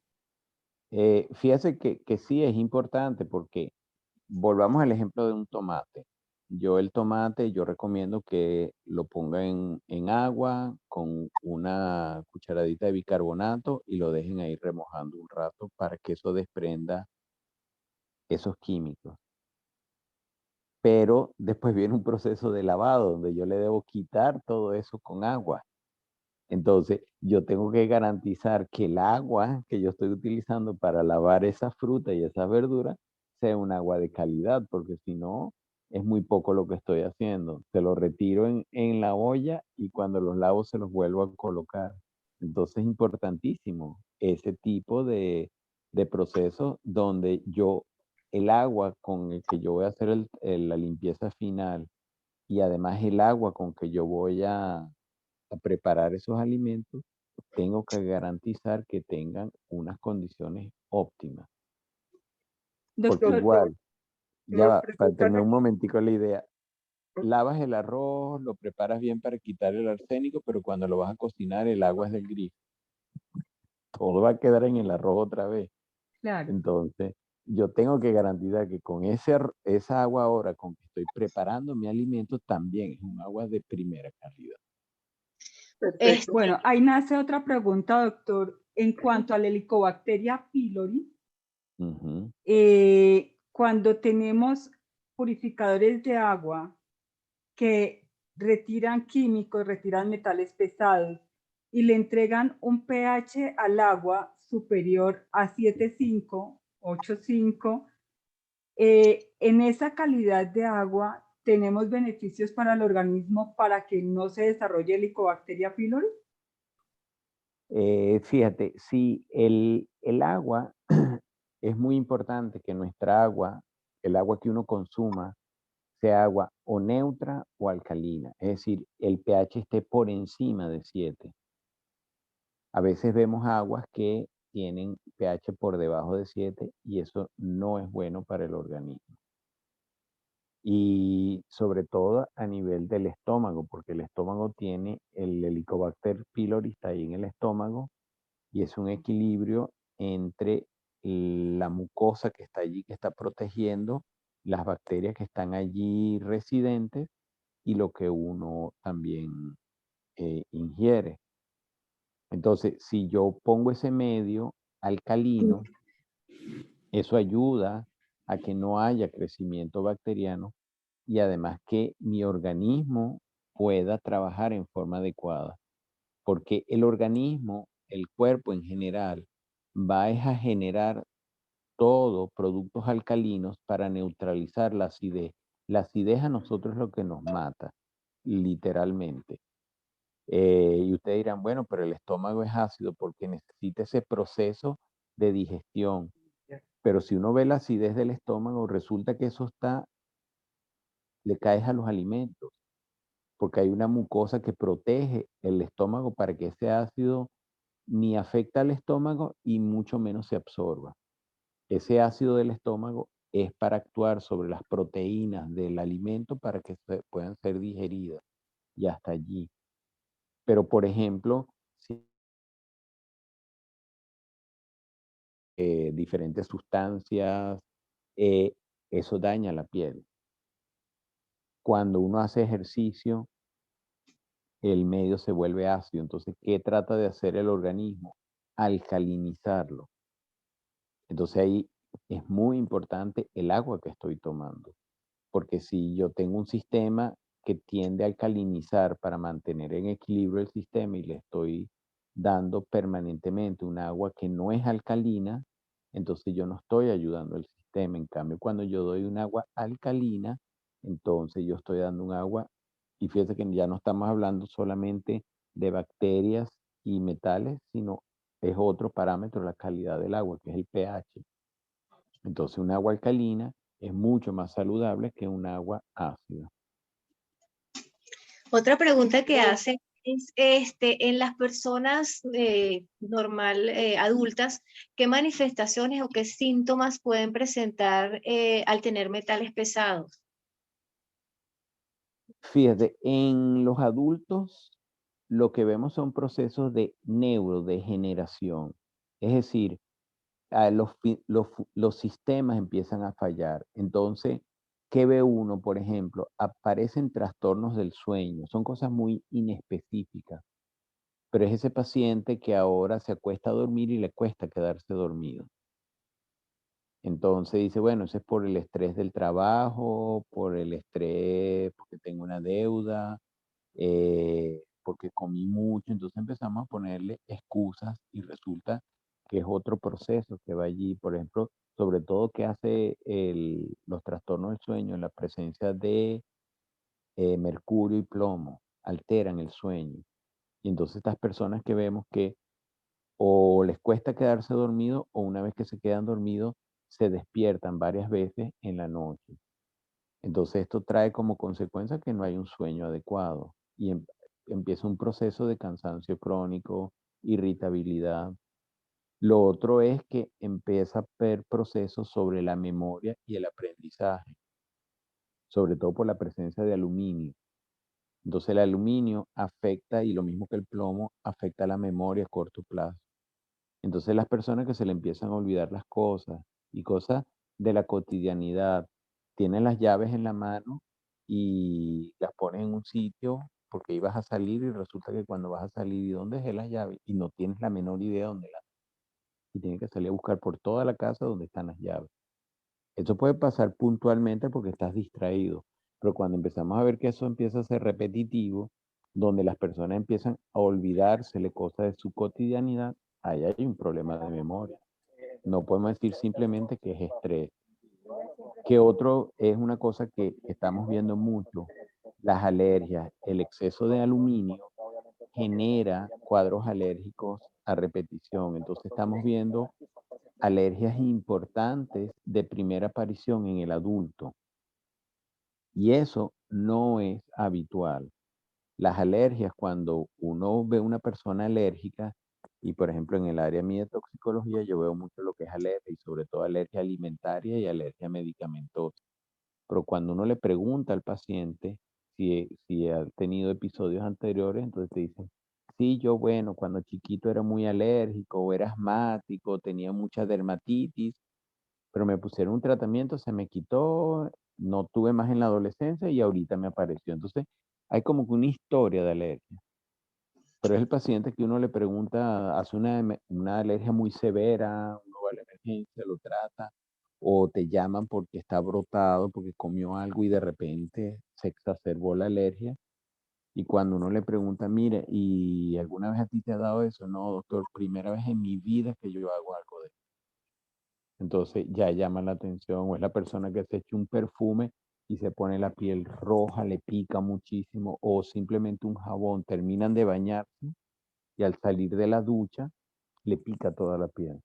Fíjese que sí es importante porque volvamos al ejemplo de un tomate. El tomate, yo recomiendo que lo ponga en agua con una cucharadita de bicarbonato y lo dejen ahí remojando un rato para que eso desprenda esos químicos. Pero después viene un proceso de lavado donde yo le debo quitar todo eso con agua. Entonces, yo tengo que garantizar que el agua que yo estoy utilizando para lavar esa fruta y esa verdura sea un agua de calidad, porque si no, es muy poco lo que estoy haciendo. Se lo retiro en la olla y cuando los lavo se los vuelvo a colocar. Entonces, es importantísimo ese tipo de proceso donde el agua con el que yo voy a hacer la limpieza final y además el agua con que yo voy a preparar esos alimentos, tengo que garantizar que tengan unas condiciones óptimas. Porque Doctor, igual, ya me va, para preocupa terminar un momentico la idea, lavas el arroz, lo preparas bien para quitar el arsénico, pero cuando lo vas a cocinar el agua es del grifo. Todo va a quedar en el arroz otra vez. claro. Entonces, yo tengo que garantizar que con esa agua ahora con que estoy preparando mi alimento también es un agua de primera calidad. Bueno, ahí nace otra pregunta, doctor. En cuanto a la Helicobacteria pylori, cuando tenemos purificadores de agua que retiran químicos, retiran metales pesados y le entregan un pH al agua superior a 7,5, 8,5, en esa calidad de agua tenemos beneficios para el organismo para que no se desarrolle Helicobacteria pylori. Fíjate, sí, el agua es muy importante que nuestra agua, el agua que uno consuma, sea agua o neutra o alcalina, es decir, el pH esté por encima de 7. A veces vemos aguas que tienen pH por debajo de 7 y eso no es bueno para el organismo. Y sobre todo a nivel del estómago, porque el estómago tiene el Helicobacter pylori, está ahí en el estómago, y es un equilibrio entre la mucosa que está allí, que está protegiendo las bacterias que están allí residentes y lo que uno también ingiere. Entonces, si yo pongo ese medio alcalino, Eso ayuda a que no haya crecimiento bacteriano y además que mi organismo pueda trabajar en forma adecuada. Porque el organismo, el cuerpo en general, va a generar todo productos alcalinos para neutralizar la acidez. La acidez a nosotros es lo que nos mata, literalmente. Y ustedes dirán, bueno, pero el estómago es ácido porque necesita ese proceso de digestión. Pero si uno ve la acidez del estómago, resulta que eso le cae a los alimentos, porque hay una mucosa que protege el estómago para que ese ácido ni afecta al estómago y mucho menos se absorba. Ese ácido del estómago es para actuar sobre las proteínas del alimento para que puedan ser digeridas y hasta allí. Pero, por ejemplo, si diferentes sustancias, eso daña la piel. Cuando uno hace ejercicio, el medio se vuelve ácido. Entonces, ¿qué trata de hacer el organismo? Alcalinizarlo. Entonces ahí es muy importante el agua que estoy tomando. Porque si yo tengo un sistema que tiende a alcalinizar para mantener en equilibrio el sistema y le estoy dando permanentemente un agua que no es alcalina, entonces yo no estoy ayudando al sistema. En cambio, cuando yo doy un agua alcalina, entonces yo estoy dando un agua, y fíjese que ya no estamos hablando solamente de bacterias y metales, sino es otro parámetro, la calidad del agua, que es el pH. Entonces, un agua alcalina es mucho más saludable que un agua ácida. Otra pregunta que hace es, en las personas adultas, ¿qué manifestaciones o qué síntomas pueden presentar al tener metales pesados? Fíjate, en los adultos lo que vemos son procesos de neurodegeneración. Es decir, los sistemas empiezan a fallar. Entonces, ¿qué ve uno? Por ejemplo, aparecen trastornos del sueño. Son cosas muy inespecíficas. Pero es ese paciente que ahora se acuesta a dormir y le cuesta quedarse dormido. Entonces dice, bueno, eso es por el estrés del trabajo, por el estrés, porque tengo una deuda, porque comí mucho. Entonces empezamos a ponerle excusas y resulta que es otro proceso que va allí. Por ejemplo, sobre todo que hace los trastornos del sueño en la presencia de mercurio y plomo, alteran el sueño. Y entonces estas personas que vemos que o les cuesta quedarse dormido o una vez que se quedan dormidos se despiertan varias veces en la noche. Entonces esto trae como consecuencia que no hay un sueño adecuado y empieza un proceso de cansancio crónico, irritabilidad. Lo otro es que empieza a haber procesos sobre la memoria y el aprendizaje, sobre todo por la presencia de aluminio. Entonces el aluminio afecta, y lo mismo que el plomo, afecta la memoria a corto plazo. Entonces las personas que se le empiezan a olvidar las cosas y cosas de la cotidianidad, tienen las llaves en la mano y las pones en un sitio porque ibas a salir y resulta que cuando vas a salir, ¿y dónde dejé las llaves? Y no tienes la menor idea dónde las. Y tienes que salir a buscar por toda la casa donde están las llaves. Eso puede pasar puntualmente porque estás distraído, pero cuando empezamos a ver que eso empieza a ser repetitivo, donde las personas empiezan a olvidársele cosas de su cotidianidad, ahí hay un problema de memoria. No podemos decir simplemente que es estrés. Que otro es una cosa que estamos viendo mucho, las alergias. El exceso de aluminio genera cuadros alérgicos a repetición. Entonces estamos viendo alergias importantes de primera aparición en el adulto. Y eso no es habitual. Las alergias, cuando uno ve una persona alérgica, y por ejemplo en el área mía de toxicología yo veo mucho lo que es alergia, y sobre todo alergia alimentaria y alergia medicamentosa. Pero cuando uno le pregunta al paciente si ha tenido episodios anteriores, entonces te dicen, sí, yo bueno, cuando chiquito era muy alérgico, o era asmático, tenía mucha dermatitis, pero me pusieron un tratamiento, se me quitó, no tuve más en la adolescencia y ahorita me apareció. Entonces, hay como que una historia de alergia. Pero es el paciente que uno le pregunta, hace una alergia muy severa, uno va al emergencia, lo trata, o te llaman porque está brotado, porque comió algo y de repente se exacerbó la alergia. Y cuando uno le pregunta, mire, ¿y alguna vez a ti te ha dado eso? No, doctor, primera vez en mi vida que yo hago algo de eso. Entonces ya llama la atención, o es la persona que se echa un perfume y se pone la piel roja, le pica muchísimo, o simplemente un jabón, terminan de bañarse y al salir de la ducha le pica toda la piel.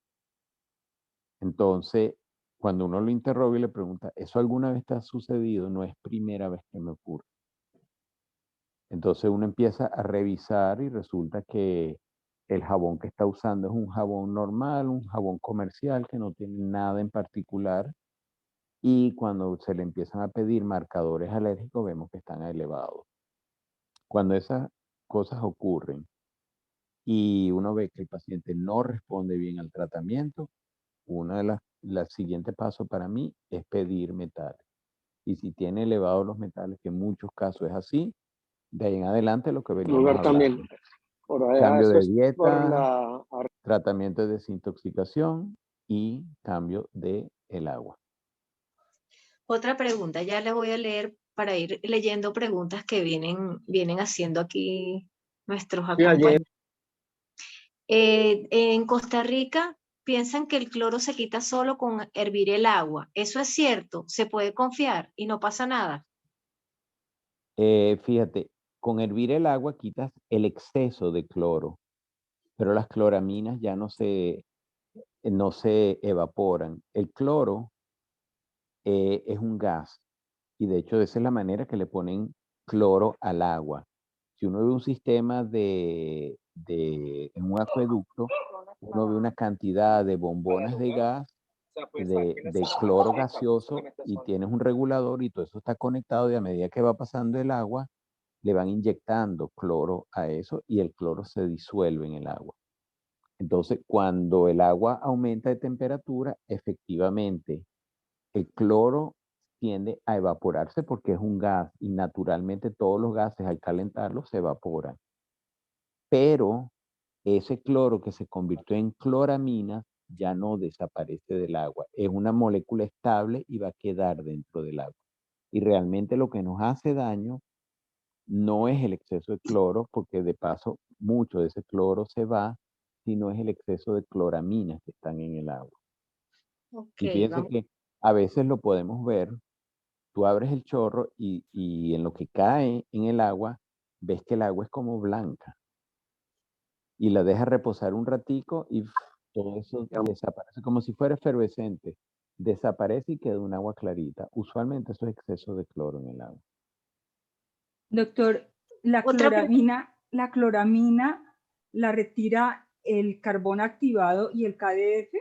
Entonces, cuando uno lo interroga y le pregunta, ¿eso alguna vez te ha sucedido? No es primera vez que me ocurre. Entonces uno empieza a revisar y resulta que el jabón que está usando es un jabón normal, un jabón comercial que no tiene nada en particular. Y cuando se le empiezan a pedir marcadores alérgicos, vemos que están elevados. Cuando esas cosas ocurren y uno ve que el paciente no responde bien al tratamiento, uno de los siguientes pasos para mí es pedir metales. Y si tiene elevados los metales, que en muchos casos es así, de ahí en adelante lo que veníamos Lugar también. hablando. Por Cambio eso de es por dieta, la tratamiento de desintoxicación y cambio de el agua. Otra pregunta, ya le voy a leer para ir leyendo preguntas que vienen haciendo aquí nuestros Sí, ayer. acompañantes. En Costa Rica piensan que el cloro se quita solo con hervir el agua. ¿Eso es cierto? ¿Se puede confiar y no pasa nada? Fíjate, con hervir el agua quitas el exceso de cloro, pero las cloraminas ya no se evaporan. El cloro es un gas y de hecho esa es la manera que le ponen cloro al agua. Si uno ve un sistema en un acueducto, uno ve una cantidad de bombonas de gas, de cloro gaseoso y tienes un regulador y todo eso está conectado y a medida que va pasando el agua, le van inyectando cloro a eso y el cloro se disuelve en el agua. Entonces, cuando el agua aumenta de temperatura, efectivamente, el cloro tiende a evaporarse porque es un gas y naturalmente todos los gases al calentarlos se evaporan. Pero ese cloro que se convirtió en cloramina ya no desaparece del agua. Es una molécula estable y va a quedar dentro del agua. Y realmente lo que nos hace daño no es el exceso de cloro, porque de paso mucho de ese cloro se va, sino es el exceso de cloraminas que están en el agua. Ok, Y fíjense vamos. que a veces lo podemos ver, tú abres el chorro y en lo que cae en el agua, ves que el agua es como blanca. Y la dejas reposar un ratico y todo eso desaparece, como si fuera efervescente. Desaparece y queda un agua clarita. Usualmente eso es exceso de cloro en el agua. Doctor, la cloramina la retira el carbón activado y el KDF.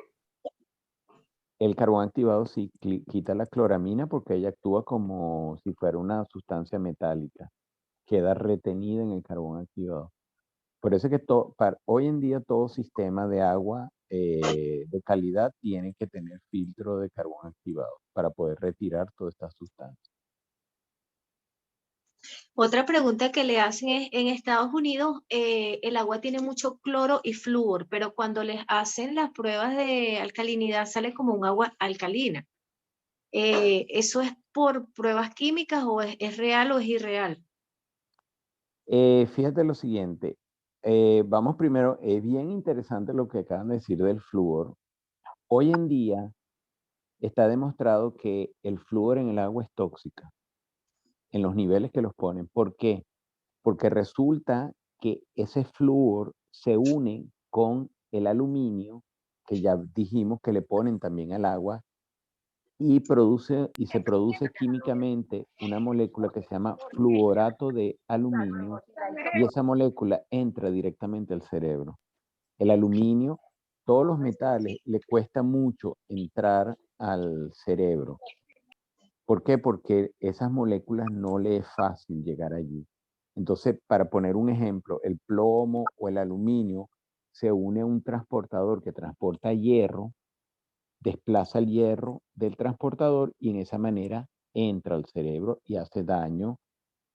El carbón activado sí quita la cloramina porque ella actúa como si fuera una sustancia metálica. Queda retenida en el carbón activado. Por eso es que hoy en día todo sistema de agua de calidad tiene que tener filtro de carbón activado para poder retirar todas estas sustancias. Otra pregunta que le hacen es, en Estados Unidos el agua tiene mucho cloro y flúor, pero cuando les hacen las pruebas de alcalinidad sale como un agua alcalina. ¿Eso es por pruebas químicas o es real o es irreal? Fíjate lo siguiente, vamos primero, es bien interesante lo que acaban de decir del flúor. Hoy en día está demostrado que el flúor en el agua es tóxica, en los niveles que los ponen. ¿Por qué? Porque resulta que ese flúor se une con el aluminio, que ya dijimos que le ponen también al agua, y se produce químicamente una molécula que se llama fluorato de aluminio, y esa molécula entra directamente al cerebro. El aluminio, todos los metales, le cuesta mucho entrar al cerebro. ¿Por qué? Porque esas moléculas no le es fácil llegar allí. Entonces, para poner un ejemplo, el plomo o el aluminio se une a un transportador que transporta hierro, desplaza el hierro del transportador y en esa manera entra al cerebro y hace daño.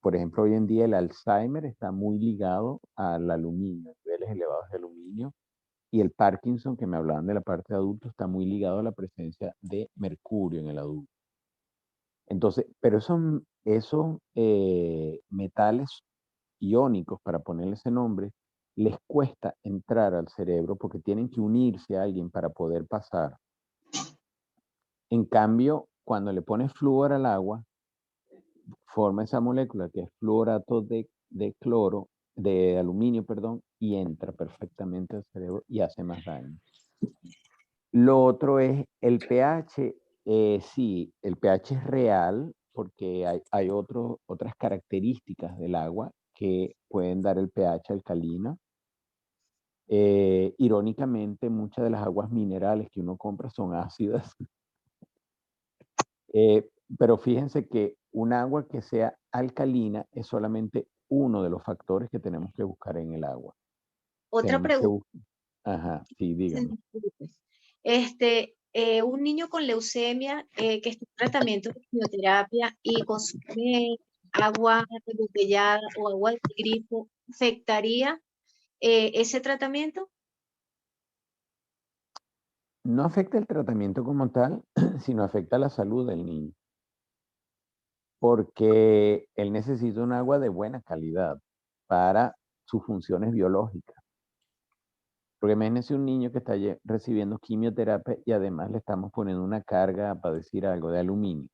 Por ejemplo, hoy en día el Alzheimer está muy ligado al aluminio, niveles elevados de aluminio, Y el Parkinson, que me hablaban de la parte de adulto, está muy ligado a la presencia de mercurio en el adulto. Entonces, pero esos metales iónicos, para ponerle ese nombre, les cuesta entrar al cerebro porque tienen que unirse a alguien para poder pasar. En cambio, cuando le pones flúor al agua, forma esa molécula que es fluorato de cloro, de aluminio, perdón, y entra perfectamente al cerebro y hace más daño. Lo otro es el pH. Sí, el pH es real porque hay otras características del agua que pueden dar el pH alcalino. Irónicamente, muchas de las aguas minerales que uno compra son ácidas. Pero fíjense que un agua que sea alcalina es solamente uno de los factores que tenemos que buscar en el agua. Otra Tenemos que pregunta. buscar. Ajá, sí, dígame. Un niño con leucemia que está en tratamiento de quimioterapia y consume agua embotellada o agua de grifo, ¿afectaría ese tratamiento? No afecta el tratamiento como tal, sino afecta la salud del niño. Porque él necesita un agua de buena calidad para sus funciones biológicas. Porque imagínense un niño que está recibiendo quimioterapia y además le estamos poniendo una carga, para decir algo, de aluminio.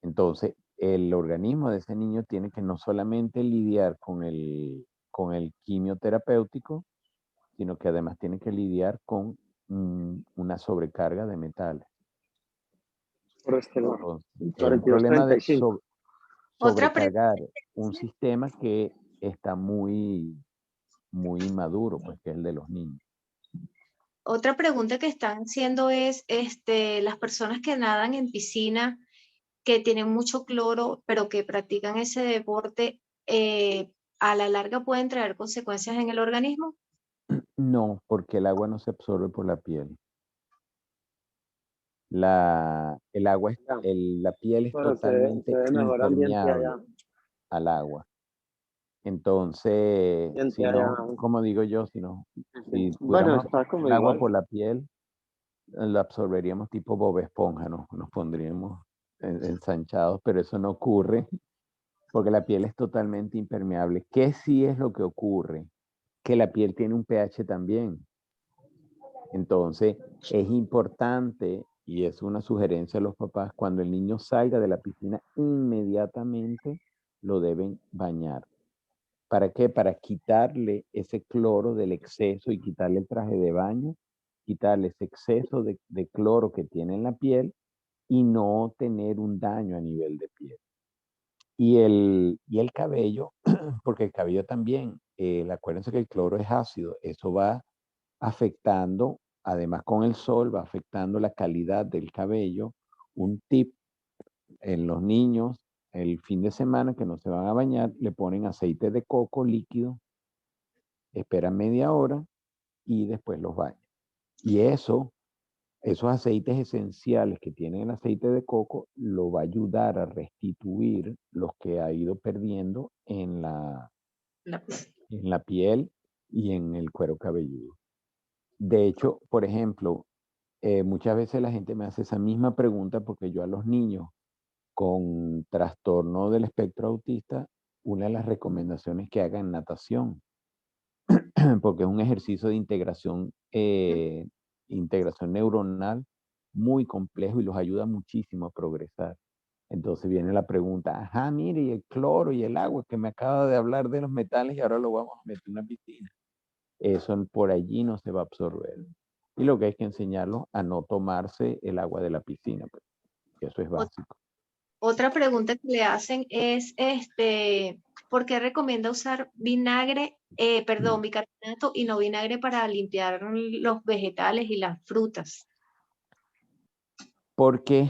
Entonces, el organismo de ese niño tiene que no solamente lidiar con el quimioterapéutico, sino que además tiene que lidiar con una sobrecarga de metales. Por este lado. Entonces, es un 42, problema de 35. Otra pregunta. sobrecargar un sistema que está muy inmaduro, pues que es el de los niños. Otra pregunta que están haciendo es, las personas que nadan en piscina, que tienen mucho cloro, pero que practican ese deporte, a la larga pueden traer consecuencias en el organismo. No, porque el agua no se absorbe por la piel. El agua, Ya. la piel es Bueno, se totalmente ve mejor ambiente impermeable allá. al agua. Entonces, Ambiente si allá. no, como digo yo, si Bueno, pudiéramos está absorber como el agua igual. por la piel, la absorberíamos tipo Bob Esponja, nos pondríamos ensanchados, pero eso no ocurre porque la piel es totalmente impermeable. ¿Qué sí es lo que ocurre? Que la piel tiene un pH también. Entonces, es importante, y es una sugerencia a los papás, cuando el niño salga de la piscina, inmediatamente lo deben bañar. ¿Para qué? Para quitarle ese cloro del exceso y quitarle el traje de baño, quitarle ese exceso de cloro que tiene en la piel y no tener un daño a nivel de piel. Y el cabello, porque el cabello también, acuérdense que el cloro es ácido, eso va afectando, además con el sol, va afectando la calidad del cabello. Un tip en los niños, el fin de semana que no se van a bañar, le ponen aceite de coco líquido, esperan media hora y después los bañan. Y esos aceites esenciales que tienen el aceite de coco lo va a ayudar a restituir los que ha ido perdiendo en la piel y en el cuero cabelludo. De hecho, por ejemplo, muchas veces la gente me hace esa misma pregunta porque yo a los niños con trastorno del espectro autista, una de las recomendaciones es que hagan natación, porque es un ejercicio de integración neuronal muy complejo y los ayuda muchísimo a progresar. Entonces viene la pregunta, ajá, mire, y el cloro y el agua, que me acaba de hablar de los metales y ahora lo vamos a meter en una piscina. Eso por allí no se va a absorber. Y lo que hay que enseñarlos a no tomarse el agua de la piscina, pues, que eso es básico. Otra pregunta que le hacen es, ¿por qué recomienda usar bicarbonato y no vinagre para limpiar los vegetales y las frutas? ¿Por qué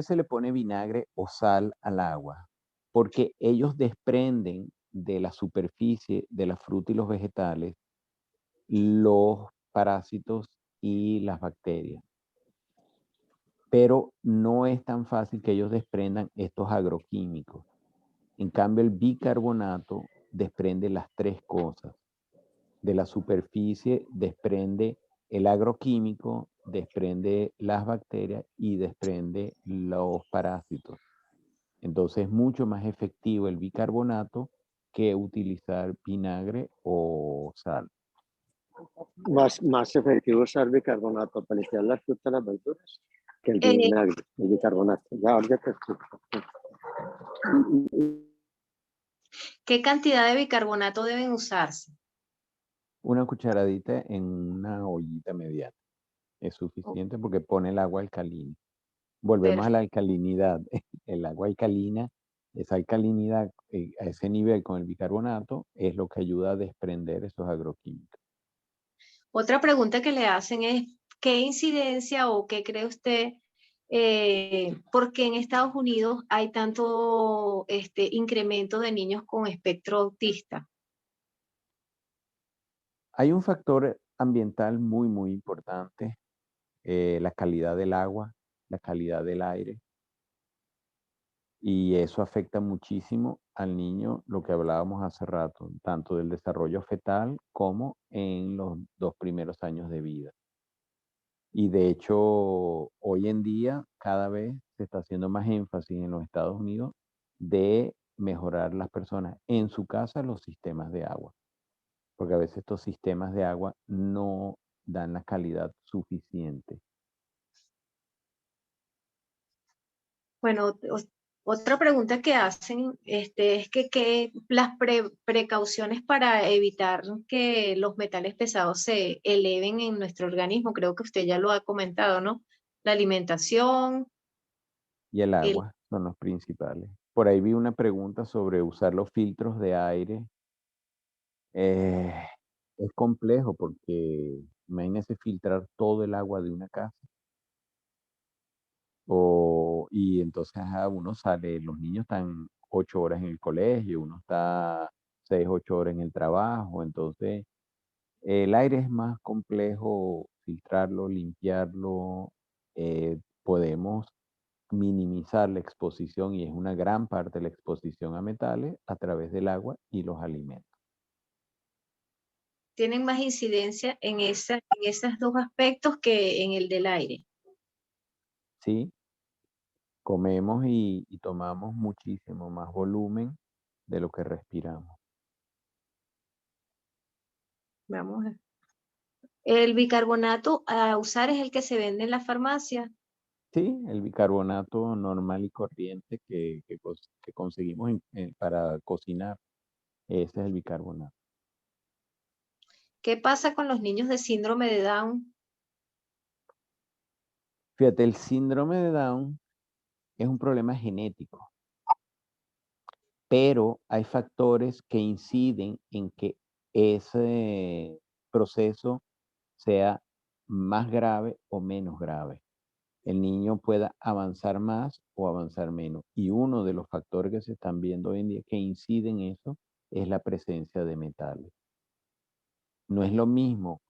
se le pone vinagre o sal al agua? Porque ellos desprenden de la superficie de la fruta y los vegetales los parásitos y las bacterias. Pero no es tan fácil que ellos desprendan estos agroquímicos. En cambio, el bicarbonato desprende las tres cosas. de la superficie desprende el agroquímico, desprende las bacterias y desprende los parásitos. Entonces es mucho más efectivo el bicarbonato que utilizar vinagre o sal. Más efectivo usar bicarbonato para limpiar las frutas y las verduras que el vinagre, el bicarbonato. Ya, ahora te explico. ¿Qué cantidad de bicarbonato deben usarse? Una cucharadita en una ollita mediana es suficiente porque pone el agua alcalina. Volvemos a la alcalinidad. El agua alcalina, esa alcalinidad a ese nivel con el bicarbonato es lo que ayuda a desprender esos agroquímicos. Otra pregunta que le hacen es, ¿qué incidencia o qué cree usted, por qué en Estados Unidos hay tanto incremento de niños con espectro autista? Hay un factor ambiental muy importante, la calidad del agua, la calidad del aire, y eso afecta muchísimo al niño, lo que hablábamos hace rato, tanto del desarrollo fetal como en los 2 primeros años de vida. Y de hecho, hoy en día cada vez se está haciendo más énfasis en los Estados Unidos de mejorar las personas en su casa los sistemas de agua, porque a veces estos sistemas de agua no dan la calidad suficiente. Bueno, otra pregunta que hacen es que las precauciones para evitar que los metales pesados se eleven en nuestro organismo, creo que usted ya lo ha comentado, ¿no? La alimentación, Y el el, agua son los principales. Por ahí vi una pregunta sobre usar los filtros de aire. Eh, es complejo porque imagínese filtrar todo el agua de una casa. Y entonces uno sale, los niños están 8 horas en el colegio, uno está 6, 8 horas en el trabajo, entonces el aire es más complejo filtrarlo, limpiarlo, podemos minimizar la exposición y es una gran parte de la exposición a metales a través del agua y los alimentos. tienen más incidencia en esos dos aspectos que en el del aire. ¿Sí? Comemos y tomamos muchísimo más volumen de lo que respiramos. Vamos a El bicarbonato a usar es el que se vende en la farmacia. Sí, el bicarbonato normal y corriente que conseguimos para cocinar, ese es el bicarbonato. ¿Qué pasa con los niños de síndrome de Down? Fíjate, el síndrome de Down es un problema genético, pero hay factores que inciden en que ese proceso sea más grave o menos grave. El niño pueda avanzar más o avanzar menos. Y uno de los factores que se están viendo hoy en día que inciden en eso es la presencia de metales. No es lo mismo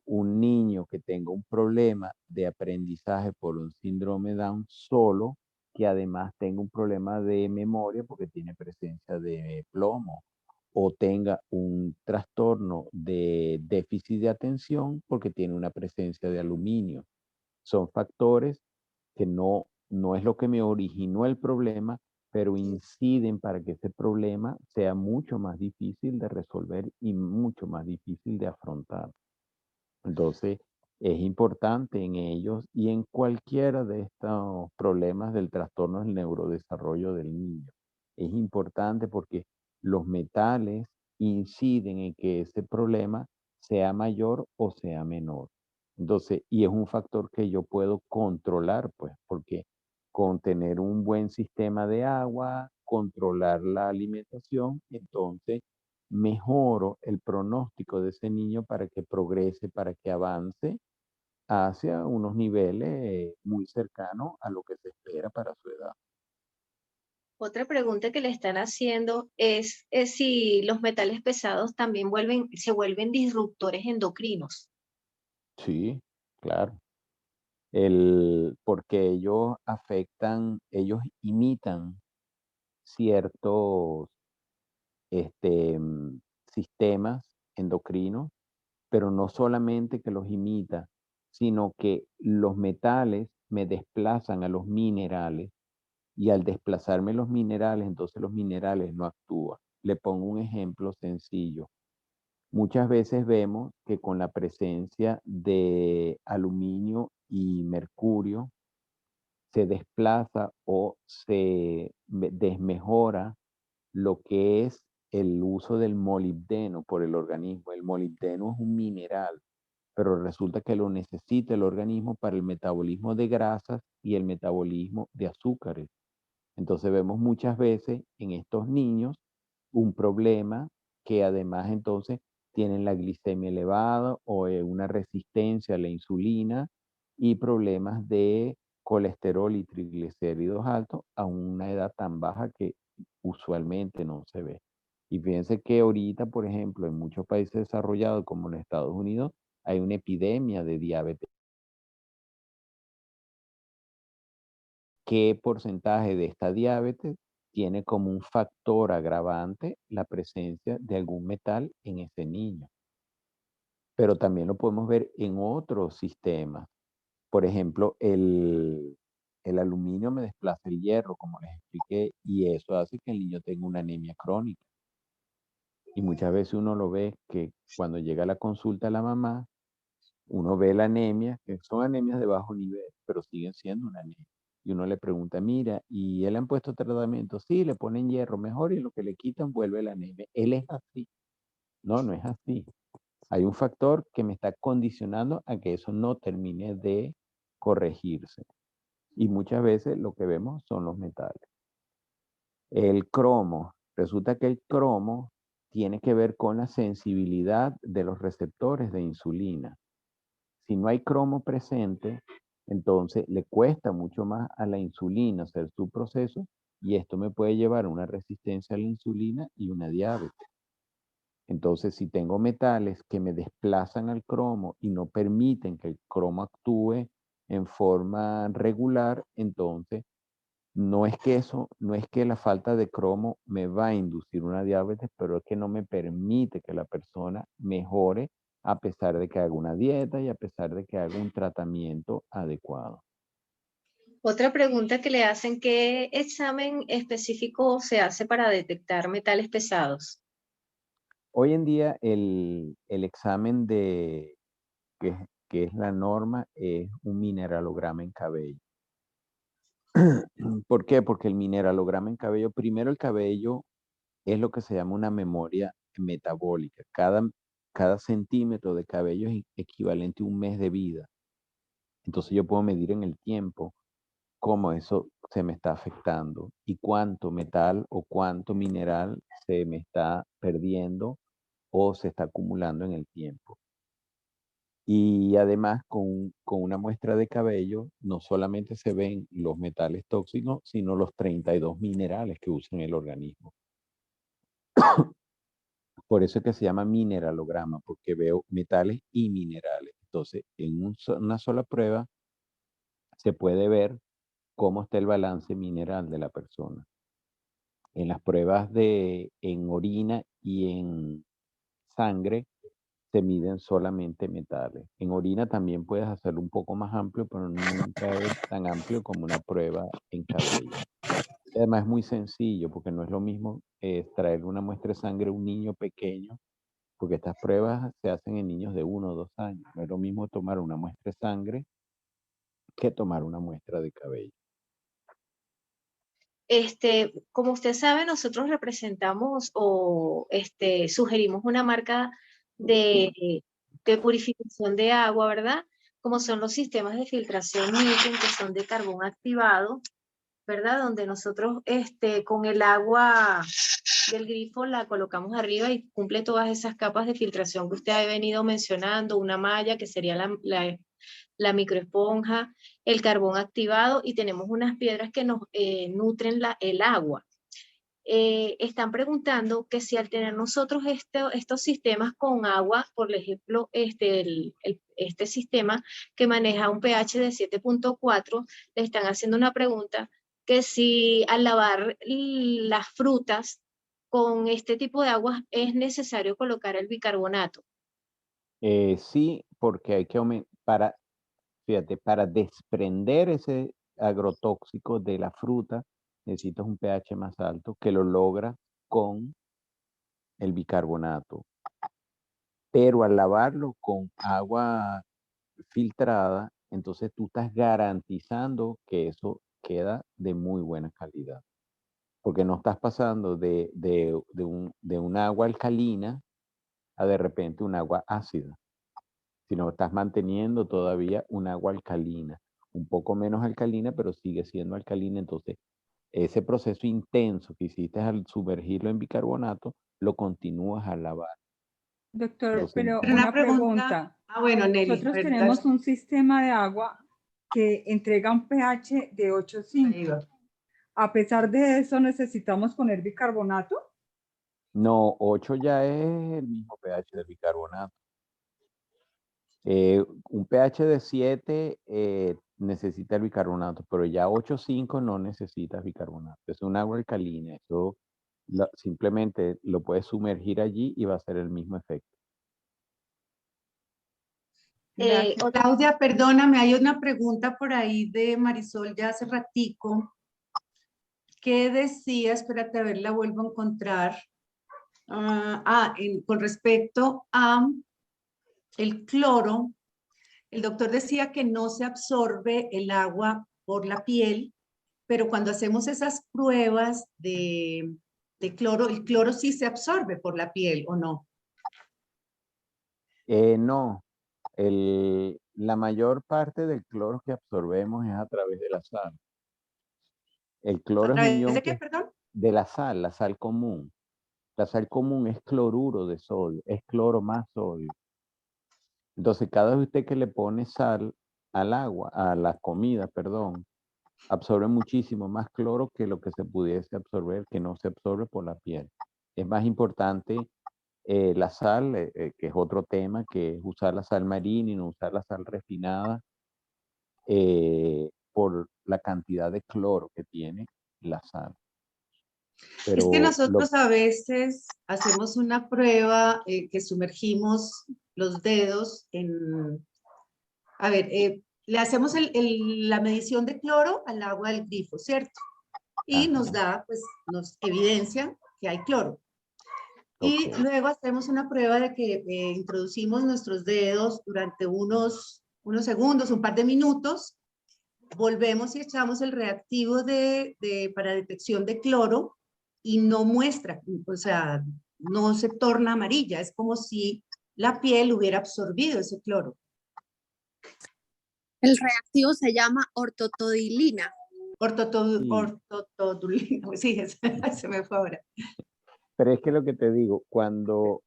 un niño que tenga un problema de aprendizaje por un síndrome Down solo, que además tenga un problema de memoria porque tiene presencia de plomo, o tenga un trastorno de déficit de atención porque tiene una presencia de aluminio. Son factores que no es lo que me originó el problema, pero inciden para que ese problema sea mucho más difícil de resolver y mucho más difícil de afrontar. Entonces, es importante en ellos y en cualquiera de estos problemas del trastorno del neurodesarrollo del niño. Es importante porque los metales inciden en que ese problema sea mayor o sea menor. Entonces, y es un factor que yo puedo controlar, pues, porque con tener un buen sistema de agua, controlar la alimentación, entonces mejoro el pronóstico de ese niño para que progrese, para que avance hacia unos niveles muy cercanos a lo que se espera para su edad. Otra pregunta que le están haciendo es si los metales pesados también se vuelven disruptores endocrinos. Sí, claro. Porque ellos afectan, ellos imitan ciertos sistemas endocrinos, pero no solamente que los imita, sino que los metales me desplazan a los minerales y al desplazarme los minerales, entonces los minerales no actúan. Le pongo un ejemplo sencillo. Muchas veces vemos que con la presencia de aluminio y mercurio se desplaza o se desmejora lo que es el uso del molibdeno por el organismo. El molibdeno es un mineral, pero resulta que lo necesita el organismo para el metabolismo de grasas y el metabolismo de azúcares. Entonces vemos muchas veces en estos niños un problema que además entonces tienen la glicemia elevada o una resistencia a la insulina y problemas de colesterol y triglicéridos altos a una edad tan baja que usualmente no se ve. Y fíjense que ahorita, por ejemplo, en muchos países desarrollados como en Estados Unidos, hay una epidemia de diabetes. ¿Qué porcentaje de esta diabetes tiene como un factor agravante la presencia de algún metal en ese niño? Pero también lo podemos ver en otros sistemas. Por ejemplo, el aluminio me desplaza el hierro, como les expliqué, y eso hace que el niño tenga una anemia crónica. Y muchas veces uno lo ve que cuando llega a la consulta a la mamá, uno ve la anemia, que son anemias de bajo nivel, pero siguen siendo una anemia. Y uno le pregunta, mira, ¿y él han puesto tratamiento? Sí, le ponen hierro, mejor, y lo que le quitan vuelve la anemia. Él es así. No, no es así. Hay un factor que me está condicionando a que eso no termine de corregirse. Y muchas veces lo que vemos son los metales. El cromo. Resulta que el cromo tiene que ver con la sensibilidad de los receptores de insulina. Si no hay cromo presente, entonces le cuesta mucho más a la insulina hacer su proceso y esto me puede llevar a una resistencia a la insulina y una diabetes. Entonces, si tengo metales que me desplazan al cromo y no permiten que el cromo actúe en forma regular, entonces no es que la falta de cromo me va a inducir una diabetes, pero es que no me permite que la persona mejore a pesar de que haga una dieta y a pesar de que haga un tratamiento adecuado. Otra pregunta que le hacen, ¿qué examen específico se hace para detectar metales pesados? Hoy en día el examen que es la norma es un mineralograma en cabello. ¿Por qué? Porque el mineralograma en cabello, primero el cabello es lo que se llama una memoria metabólica. Cada centímetro de cabello es equivalente a un mes de vida. Entonces yo puedo medir en el tiempo cómo eso se me está afectando y cuánto metal o cuánto mineral se me está perdiendo o se está acumulando en el tiempo. Y además con una muestra de cabello no solamente se ven los metales tóxicos, sino los 32 minerales que usa el organismo. Por eso es que se llama mineralograma, porque veo metales y minerales. Entonces, en una sola prueba se puede ver cómo está el balance mineral de la persona. En las pruebas en orina y en sangre se miden solamente metales. En orina también puedes hacerlo un poco más amplio, pero nunca es tan amplio como una prueba en cabello. Y además es muy sencillo, porque no es lo mismo extraer una muestra de sangre a un niño pequeño, porque estas pruebas se hacen en niños de 1 o 2 años. No es lo mismo tomar una muestra de sangre que tomar una muestra de cabello. Como usted sabe, nosotros representamos o sugerimos una marca de purificación de agua, ¿verdad? Como son los sistemas de filtración Newton, que son de carbón activado, ¿verdad? Donde nosotros con el agua del grifo la colocamos arriba y cumple todas esas capas de filtración que usted ha venido mencionando, una malla que sería la microesponja, el carbón activado y tenemos unas piedras que nos nutren el agua. Están preguntando que si al tener nosotros estos sistemas con agua, por ejemplo, este sistema que maneja un pH de 7.4, le están haciendo una pregunta que si al lavar las frutas con este tipo de aguas es necesario colocar el bicarbonato. Sí, porque hay que aumentar, fíjate, para desprender ese agrotóxico de la fruta, necesitas un pH más alto que lo logra con el bicarbonato. Pero al lavarlo con agua filtrada, entonces tú estás garantizando que eso queda de muy buena calidad. Porque no estás pasando de un agua alcalina a de repente un agua ácida, sino estás manteniendo todavía un agua alcalina, un poco menos alcalina, pero sigue siendo alcalina. Entonces, ese proceso intenso que hiciste al sumergirlo en bicarbonato, lo continúas al lavar. Doctor, Entonces, pero Pero una una pregunta. pregunta. Bueno, Nelly, Nosotros ¿verdad? tenemos un sistema de agua que entrega un pH de 8,5. Ahí va. A pesar de eso, ¿necesitamos poner bicarbonato? no, 8 ya es el mismo pH del bicarbonato. Un pH de 7 necesita el bicarbonato, pero ya 8,5 no necesitas bicarbonato. Es un agua alcalina. Eso simplemente lo puedes sumergir allí y va a ser el mismo efecto. Claudia, perdóname, hay una pregunta por ahí de Marisol ya hace ratico. ¿Qué decía? Espérate, a ver, la vuelvo a encontrar. Con respecto a el cloro, el doctor decía que no se absorbe el agua por la piel, pero cuando hacemos esas pruebas de cloro, el cloro sí se absorbe por la piel, ¿o no? No, la mayor parte del cloro que absorbemos es a través de la sal. El ¿A cloro es un través ion de qué, perdón? de la sal común. La sal común es cloruro de sodio, es cloro más sodio. Entonces, cada vez usted que le pone sal al agua, a la comida, perdón, absorbe muchísimo más cloro que lo que se pudiese absorber, que no se absorbe por la piel. Es más importante la sal, que es otro tema, que es usar la sal marina y no usar la sal refinada, por la cantidad de cloro que tiene la sal. Es que Pero nosotros a veces hacemos una prueba que sumergimos los dedos en, a ver, le hacemos la medición de cloro al agua del grifo, ¿cierto? Y nos da, pues, nos evidencia que hay cloro. Y luego hacemos una prueba de que introducimos nuestros dedos durante unos segundos, un par de minutos, volvemos y echamos el reactivo para detección de cloro y no muestra, o sea, no se torna amarilla, es como si la piel hubiera absorbido ese cloro. El reactivo se llama ortotodilina. Ortotodilina, sí, se me fue ahora. Pero es que lo que te digo, cuando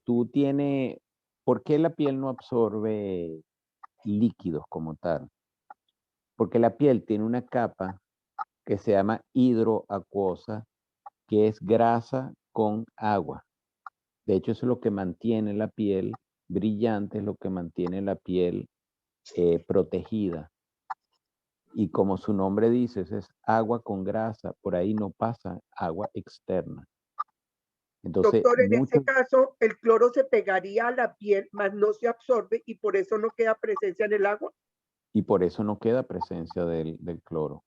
tú tienes, ¿por qué la piel no absorbe líquidos como tal? Porque la piel tiene una capa que se llama hidroacuosa, que es grasa con agua. De hecho, eso es lo que mantiene la piel brillante, es lo que mantiene la piel protegida. Y como su nombre dice, es agua con grasa, por ahí no pasa agua externa. Entonces, doctor, en este caso, el cloro se pegaría a la piel, mas no se absorbe y por eso no queda presencia en el agua. Y por eso no queda presencia del cloro.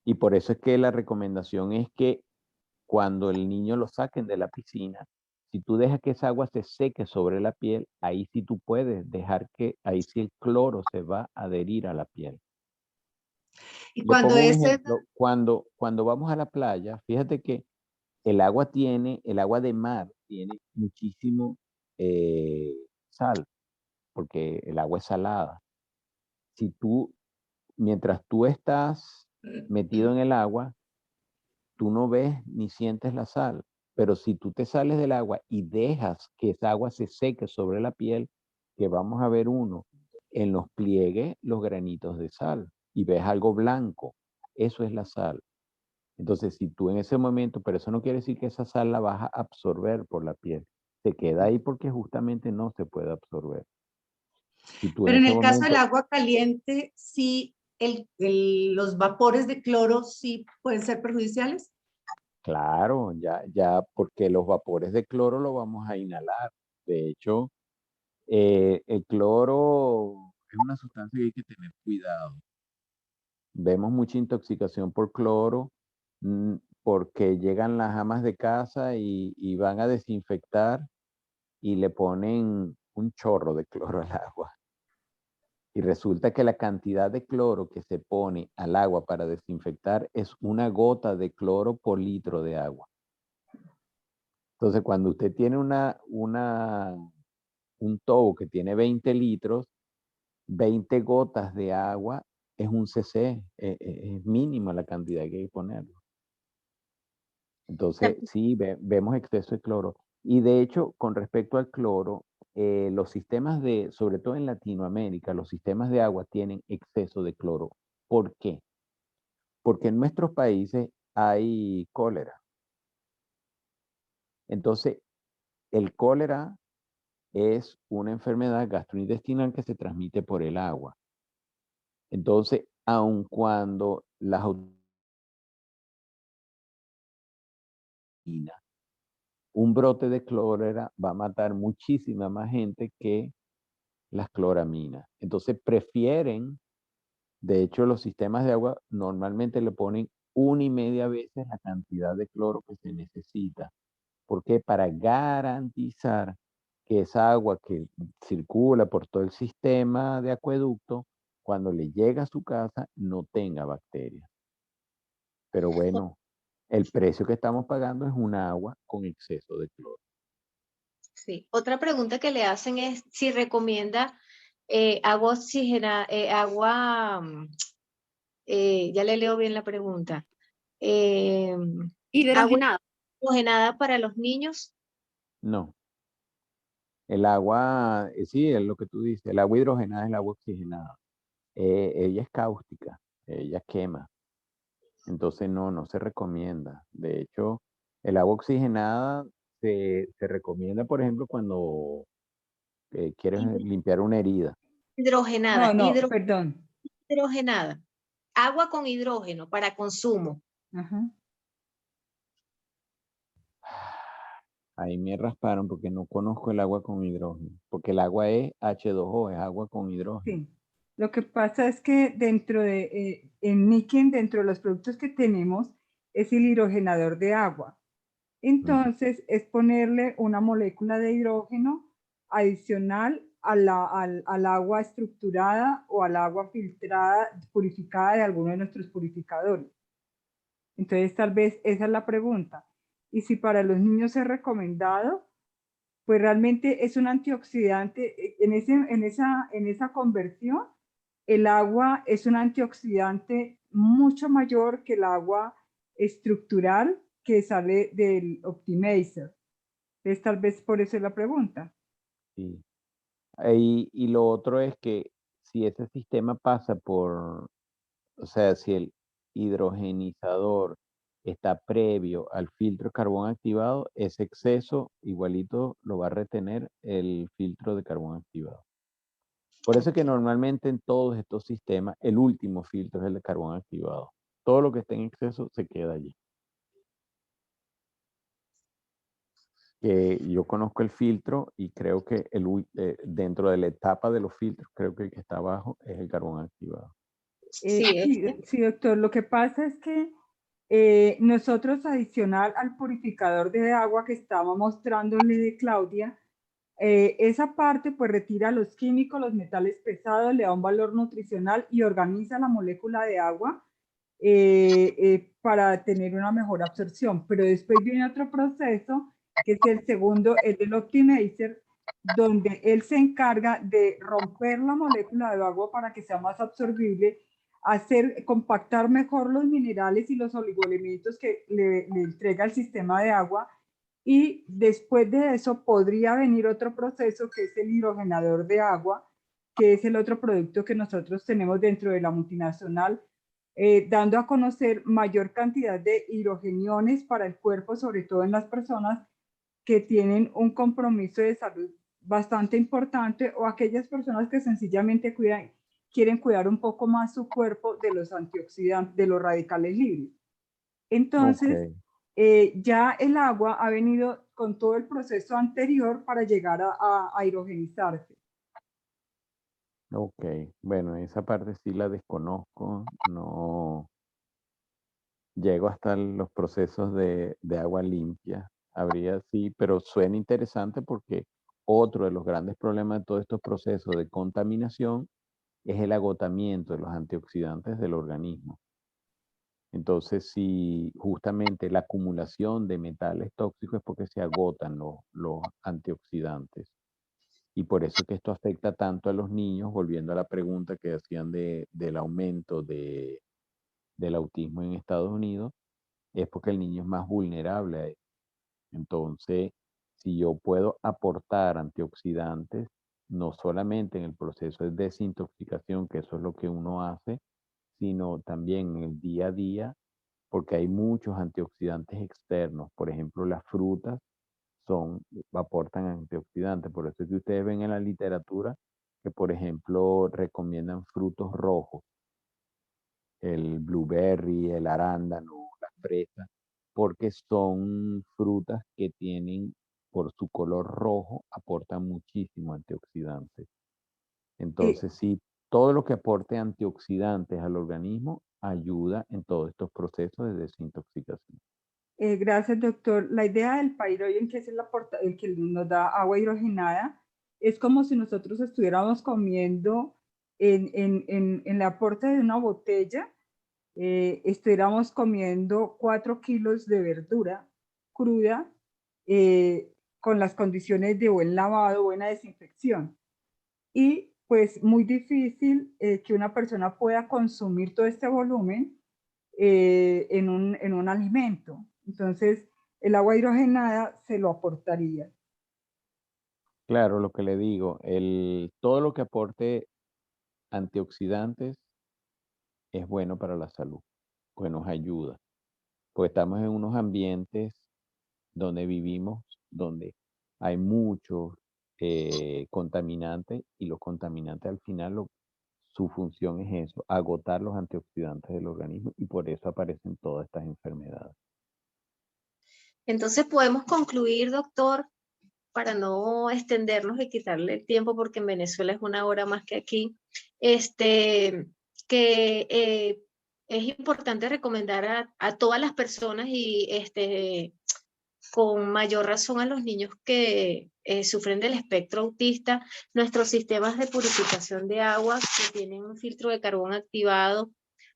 Y por eso es que la recomendación es que cuando el niño lo saquen de la piscina, si tú dejas que esa agua se seque sobre la piel, ahí sí tú puedes dejar que, ahí sí el cloro se va a adherir a la piel. Y Le cuando pongo un ejemplo, cuando vamos a la playa, fíjate que el agua de mar tiene muchísimo sal, porque el agua es salada. Si tú, mientras tú estás metido en el agua, tú no ves ni sientes la sal, pero si tú te sales del agua y dejas que esa agua se seque sobre la piel, que vamos a ver en los pliegues los granitos de sal y ves algo blanco, eso es la sal. Entonces, si tú en ese momento, pero eso no quiere decir que esa sal la vas a absorber por la piel, se queda ahí porque justamente no se puede absorber. Si tú Pero en ese el caso del momento, agua caliente, sí, los vapores de cloro sí pueden ser perjudiciales. Claro, ya, porque los vapores de cloro lo vamos a inhalar. De hecho, el cloro es una sustancia que hay que tener cuidado. Vemos mucha intoxicación por cloro porque llegan las amas de casa y van a desinfectar y le ponen un chorro de cloro al agua. Y resulta que la cantidad de cloro que se pone al agua para desinfectar es una gota de cloro por litro de agua. Entonces, cuando usted tiene un tobo que tiene 20 litros, 20 gotas de agua es un cc, es mínima la cantidad que hay que ponerlo. Entonces, sí, vemos exceso de cloro. Y de hecho, con respecto al cloro, los sistemas sobre todo en Latinoamérica, los sistemas de agua tienen exceso de cloro. ¿Por qué? Porque en nuestros países hay cólera. Entonces, el cólera es una enfermedad gastrointestinal que se transmite por el agua. Entonces, aun cuando las un brote de cólera va a matar muchísima más gente que las cloraminas. Entonces prefieren, de hecho los sistemas de agua normalmente le ponen 1,5 veces la cantidad de cloro que se necesita. ¿Por qué? Para garantizar que esa agua que circula por todo el sistema de acueducto, cuando le llega a su casa, no tenga bacterias. Pero bueno, el precio que estamos pagando es una agua con exceso de cloro. Sí. Otra pregunta que le hacen es si recomienda agua oxigenada, ya le leo bien la pregunta. Agua Hidrogenado. hidrogenada para los niños. No. El agua, sí, es lo que tú dices, el agua hidrogenada es el agua oxigenada. Ella es cáustica, ella quema. Entonces no se recomienda. De hecho, el agua oxigenada se recomienda, por ejemplo, cuando quieres limpiar una herida. Hidrogenada. No, perdón. Hidrogenada. Agua con hidrógeno para consumo. Ajá. Ahí me rasparon porque no conozco el agua con hidrógeno. Porque el agua es H2O, es agua con hidrógeno. Sí. Lo que pasa es que en Niken, dentro de los productos que tenemos, es el hidrogenador de agua. Entonces, es ponerle una molécula de hidrógeno adicional al agua estructurada o al agua filtrada, purificada de alguno de nuestros purificadores. Entonces, tal vez esa es la pregunta. Y si para los niños es recomendado, pues realmente es un antioxidante. En esa conversión, el agua es un antioxidante mucho mayor que el agua estructural que sale del Optimizer. Entonces, tal vez por eso es la pregunta. Sí. Y lo otro es que si ese sistema pasa por, o sea, si el hidrogenizador está previo al filtro de carbón activado, ese exceso igualito lo va a retener el filtro de carbón activado. Por eso es que normalmente en todos estos sistemas, el último filtro es el de carbón activado. Todo lo que esté en exceso se queda allí. Yo conozco el filtro y creo que dentro de la etapa de los filtros, creo que el que está abajo es el carbón activado. Sí, doctor. Lo que pasa es que nosotros, adicional al purificador de agua que estaba mostrándole de Claudia, esa parte pues retira los químicos, los metales pesados, le da un valor nutricional y organiza la molécula de agua para tener una mejor absorción. Pero después viene otro proceso, que es el segundo, el del Optimizer, donde él se encarga de romper la molécula de agua para que sea más absorbible, compactar mejor los minerales y los oligoelementos que le entrega el sistema de agua. Y después de eso podría venir otro proceso que es el hidrogenador de agua, que es el otro producto que nosotros tenemos dentro de la multinacional, dando a conocer mayor cantidad de hidrogeniones para el cuerpo, sobre todo en las personas que tienen un compromiso de salud bastante importante o aquellas personas que sencillamente quieren cuidar un poco más su cuerpo de los antioxidantes, de los radicales libres. Entonces, ya el agua ha venido con todo el proceso anterior para llegar a hidrogenizarse. Ok, bueno, esa parte sí la desconozco, no llego hasta los procesos de agua limpia. Habría sí, pero suena interesante porque otro de los grandes problemas de todos estos procesos de contaminación es el agotamiento de los antioxidantes del organismo. Entonces, si justamente la acumulación de metales tóxicos es porque se agotan los antioxidantes. Y por eso es que esto afecta tanto a los niños, volviendo a la pregunta que hacían del aumento del autismo en Estados Unidos, es porque el niño es más vulnerable a esto. Entonces, si yo puedo aportar antioxidantes, no solamente en el proceso de desintoxicación, que eso es lo que uno hace, sino también en el día a día, porque hay muchos antioxidantes externos. Por ejemplo, las frutas aportan antioxidantes. Por eso es que ustedes ven en la literatura que, por ejemplo, recomiendan frutos rojos, el blueberry, el arándano, la fresa, porque son frutas que tienen, por su color rojo, aportan muchísimo antioxidantes. Entonces, sí, todo lo que aporte antioxidantes al organismo ayuda en todos estos procesos de desintoxicación. Gracias, doctor. La idea del Pyrogen, que es el que nos da agua hidrogenada, es como si nosotros estuviéramos comiendo en el aporte de una botella, estuviéramos comiendo 4 kilos de verdura cruda con las condiciones de buen lavado, buena desinfección. Y pues muy difícil que una persona pueda consumir todo este volumen en un alimento. Entonces, el agua hidrogenada se lo aportaría. Claro, lo que le digo, todo lo que aporte antioxidantes es bueno para la salud, pues nos ayuda, porque estamos en unos ambientes donde vivimos, donde hay muchos contaminantes y los contaminantes al final su función es eso, agotar los antioxidantes del organismo y por eso aparecen todas estas enfermedades. Entonces podemos concluir, doctor, para no extendernos y quitarle el tiempo, porque en Venezuela es 1 hora más que aquí, que es importante recomendar a todas las personas y con mayor razón a los niños que sufren del espectro autista, nuestros sistemas de purificación de agua que tienen un filtro de carbón activado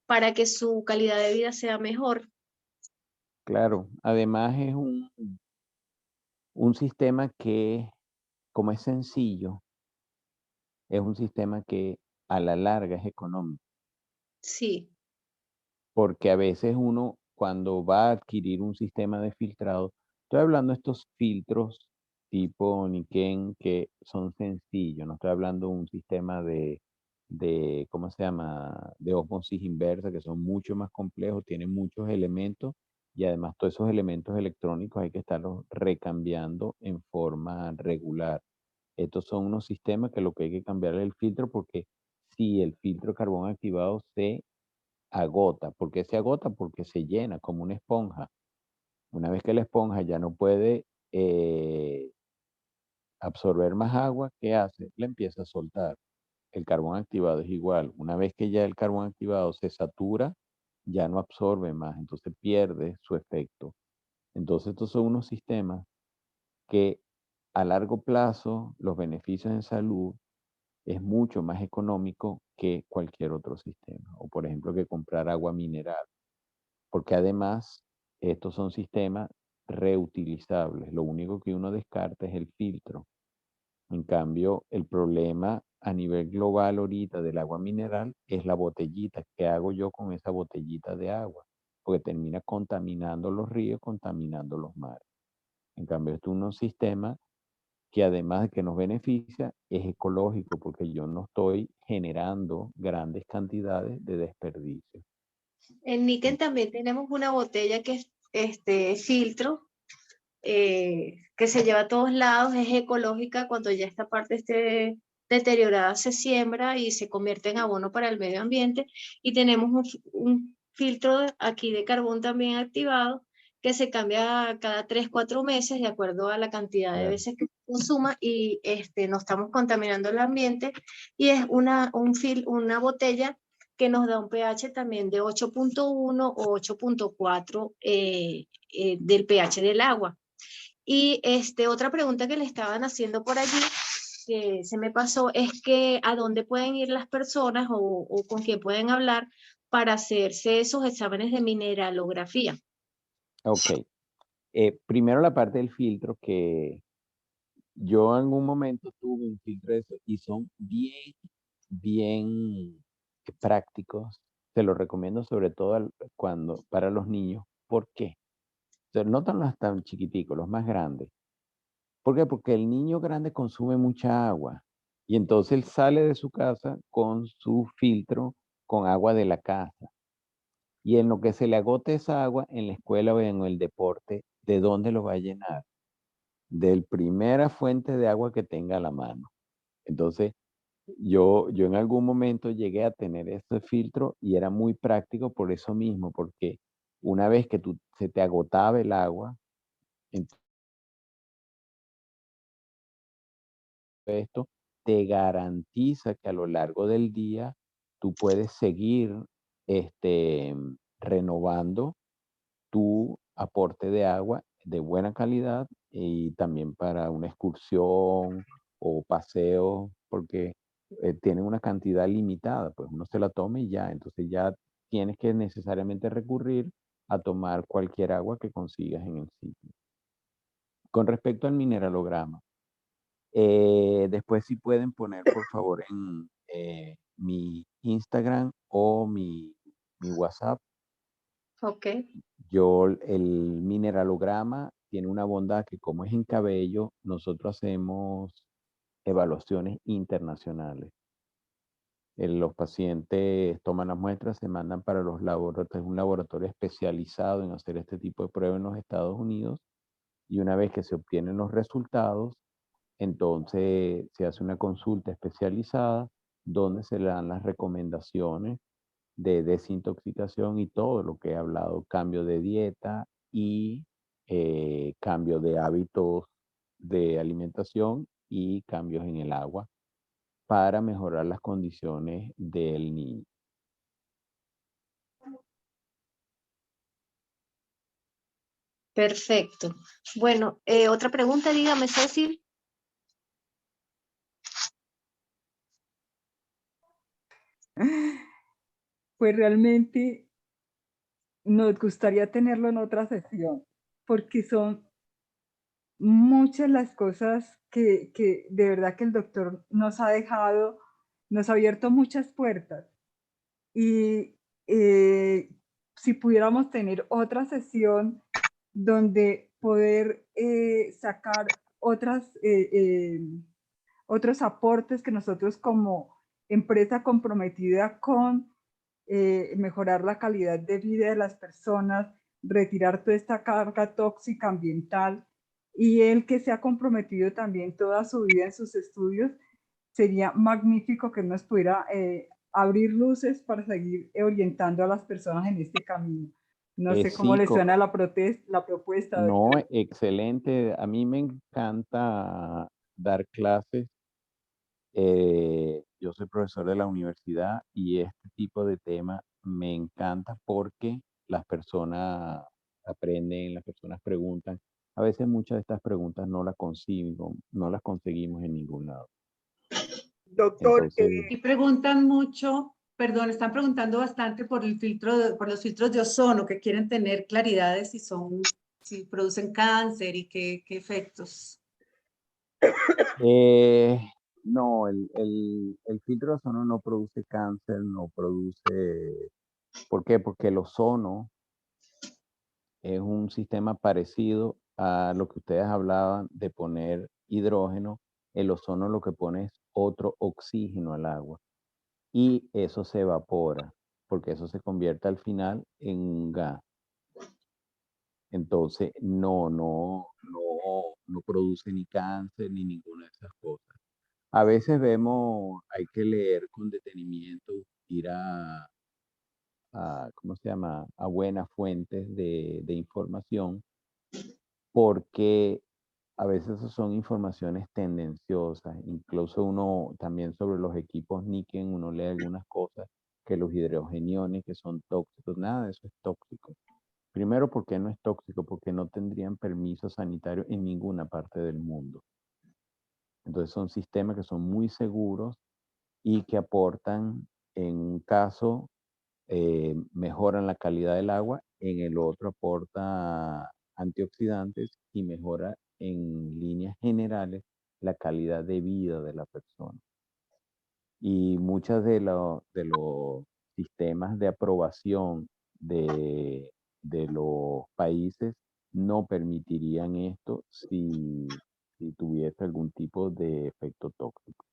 para que su calidad de vida sea mejor. Claro, además es un sistema que, como es sencillo, es un sistema que a la larga es económico. Sí. Porque a veces uno, cuando va a adquirir un sistema de filtrado, estoy hablando de estos filtros tipo Niken que son sencillos, no estoy hablando de un sistema ¿cómo se llama? De ósmosis inversa, que son mucho más complejos, tienen muchos elementos y además todos esos elementos electrónicos hay que estarlos recambiando en forma regular. Estos son unos sistemas que lo que hay que cambiar es el filtro porque si el filtro de carbón activado se agota. ¿Por qué se agota? Porque se llena como una esponja. Una vez que la esponja ya no puede absorber más agua, ¿qué hace? La empieza a soltar. El carbón activado es igual. Una vez que ya el carbón activado se satura, ya no absorbe más, entonces pierde su efecto. Entonces estos son unos sistemas que a largo plazo los beneficios en salud es mucho más económico que cualquier otro sistema. O por ejemplo que comprar agua mineral. Porque además estos son sistemas reutilizables. Lo único que uno descarta es el filtro. En cambio, el problema a nivel global ahorita del agua mineral es la botellita. ¿Qué hago yo con esa botellita de agua? Porque termina contaminando los ríos, contaminando los mares. En cambio, esto es un sistema que además de que nos beneficia, es ecológico porque yo no estoy generando grandes cantidades de desperdicio. En Niken también tenemos una botella que es filtro, que se lleva a todos lados, es ecológica. Cuando ya esta parte esté deteriorada se siembra y se convierte en abono para el medio ambiente. Y tenemos un filtro aquí de carbón también activado que se cambia cada 3, 4 meses de acuerdo a la cantidad de Claro. veces que se consuma y no estamos contaminando el ambiente. Y es una botella que nos da un pH también de 8.1 o 8.4 del pH del agua. Y otra pregunta que le estaban haciendo por allí, que se me pasó, es que a dónde pueden ir las personas o con quién pueden hablar para hacerse esos exámenes de mineralografía. Ok. Primero la parte del filtro, que yo en un momento tuve un filtro de eso y son bien prácticos. Te lo recomiendo sobre todo para los niños. ¿Por qué? O sea, no tan chiquiticos, los más grandes. ¿Por qué? Porque el niño grande consume mucha agua y entonces él sale de su casa con su filtro con agua de la casa. Y en lo que se le agote esa agua en la escuela o en el deporte, ¿de dónde lo va a llenar? Del primera fuente de agua que tenga a la mano. Entonces, yo en algún momento llegué a tener ese filtro y era muy práctico por eso mismo, porque una vez que se te agotaba el agua, entonces esto te garantiza que a lo largo del día tú puedes seguir renovando tu aporte de agua de buena calidad y también para una excursión o paseo, porque tienen una cantidad limitada, pues uno se la toma y ya, entonces ya tienes que necesariamente recurrir a tomar cualquier agua que consigas en el sitio. Con respecto al mineralograma, después si pueden poner por favor en mi Instagram o mi WhatsApp. Ok. El mineralograma tiene una bondad que como es en cabello, nosotros hacemos evaluaciones internacionales. Los pacientes toman las muestras, se mandan para los laboratorios, un laboratorio especializado en hacer este tipo de pruebas en los Estados Unidos, y una vez que se obtienen los resultados, entonces se hace una consulta especializada donde se le dan las recomendaciones de desintoxicación y todo lo que he hablado, cambio de dieta y cambio de hábitos de alimentación y cambios en el agua para mejorar las condiciones del niño. Perfecto. Bueno, otra pregunta, dígame, Cecil. Pues realmente nos gustaría tenerlo en otra sesión, porque son muchas las cosas que de verdad que el doctor nos ha dejado, nos ha abierto muchas puertas. Y si pudiéramos tener otra sesión donde poder sacar otros aportes que nosotros como empresa comprometida con mejorar la calidad de vida de las personas, retirar toda esta carga tóxica ambiental, y él que se ha comprometido también toda su vida en sus estudios, sería magnífico que nos pudiera abrir luces para seguir orientando a las personas en este camino. No sé cómo Sí, le suena la propuesta. no, Doctor. excelente. A mí me encanta dar clases. Yo soy profesor de la universidad y este tipo de tema me encanta porque las personas aprenden, las personas preguntan. A veces muchas de estas preguntas no las conseguimos en ningún lado. Doctor, Entonces, Y preguntan mucho, perdón, están preguntando bastante por el filtro, por los filtros de ozono, que quieren tener claridad de si producen cáncer y qué efectos. no, el filtro de ozono no produce cáncer, no produce. ¿Por qué? Porque el ozono es un sistema parecido a lo que ustedes hablaban de poner hidrógeno. El ozono lo que pone es otro oxígeno al agua y eso se evapora porque eso se convierte al final en un gas. Entonces no produce ni cáncer ni ninguna de esas cosas. A veces hay que leer con detenimiento, ir ¿cómo se llama? A buenas fuentes de información, porque a veces son informaciones tendenciosas. Incluso uno también sobre los equipos níquel, uno lee algunas cosas que los hidrogeniones que son tóxicos, nada de eso es tóxico. Primero, ¿por qué no es tóxico? Porque no tendrían permiso sanitario en ninguna parte del mundo. Entonces son sistemas que son muy seguros y que aportan, en un caso, mejoran la calidad del agua, en el otro aporta antioxidantes y mejora en líneas generales la calidad de vida de la persona. Y muchos de los sistemas de aprobación de los países no permitirían esto si tuviese algún tipo de efecto tóxico.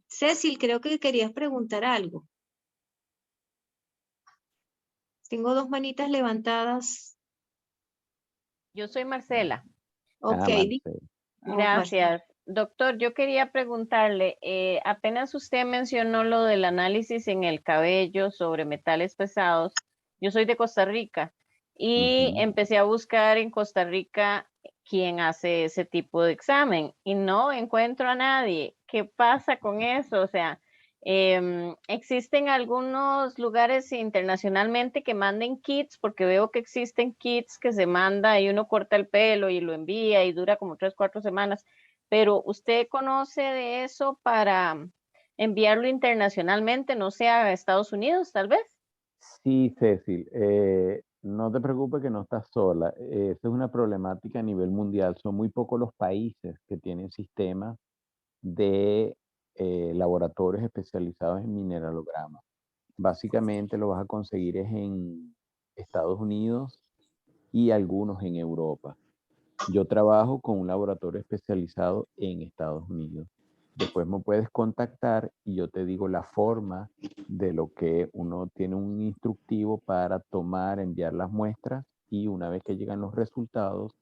Cecil, creo que querías preguntar algo. Tengo dos manitas levantadas. Yo soy Marcela. Ok, Marcela. Gracias. Doctor, yo quería preguntarle, apenas usted mencionó lo del análisis en el cabello sobre metales pesados. Yo soy de Costa Rica y empecé a buscar en Costa Rica quién hace ese tipo de examen y no encuentro a nadie. ¿Qué pasa con eso? O sea, existen algunos lugares internacionalmente que manden kits, porque veo que existen kits que se manda y uno corta el pelo y lo envía y dura como 3, 4 semanas, pero ¿usted conoce de eso para enviarlo internacionalmente, no sea a Estados Unidos, tal vez? Sí, Cecil, no te preocupes que no estás sola. Esta es una problemática a nivel mundial. Son muy pocos los países que tienen sistemas de laboratorios especializados en mineralograma. Básicamente lo vas a conseguir es en Estados Unidos y algunos en Europa. Yo trabajo con un laboratorio especializado en Estados Unidos. Después me puedes contactar y yo te digo la forma de lo que uno tiene un instructivo para tomar, enviar las muestras y una vez que llegan los resultados,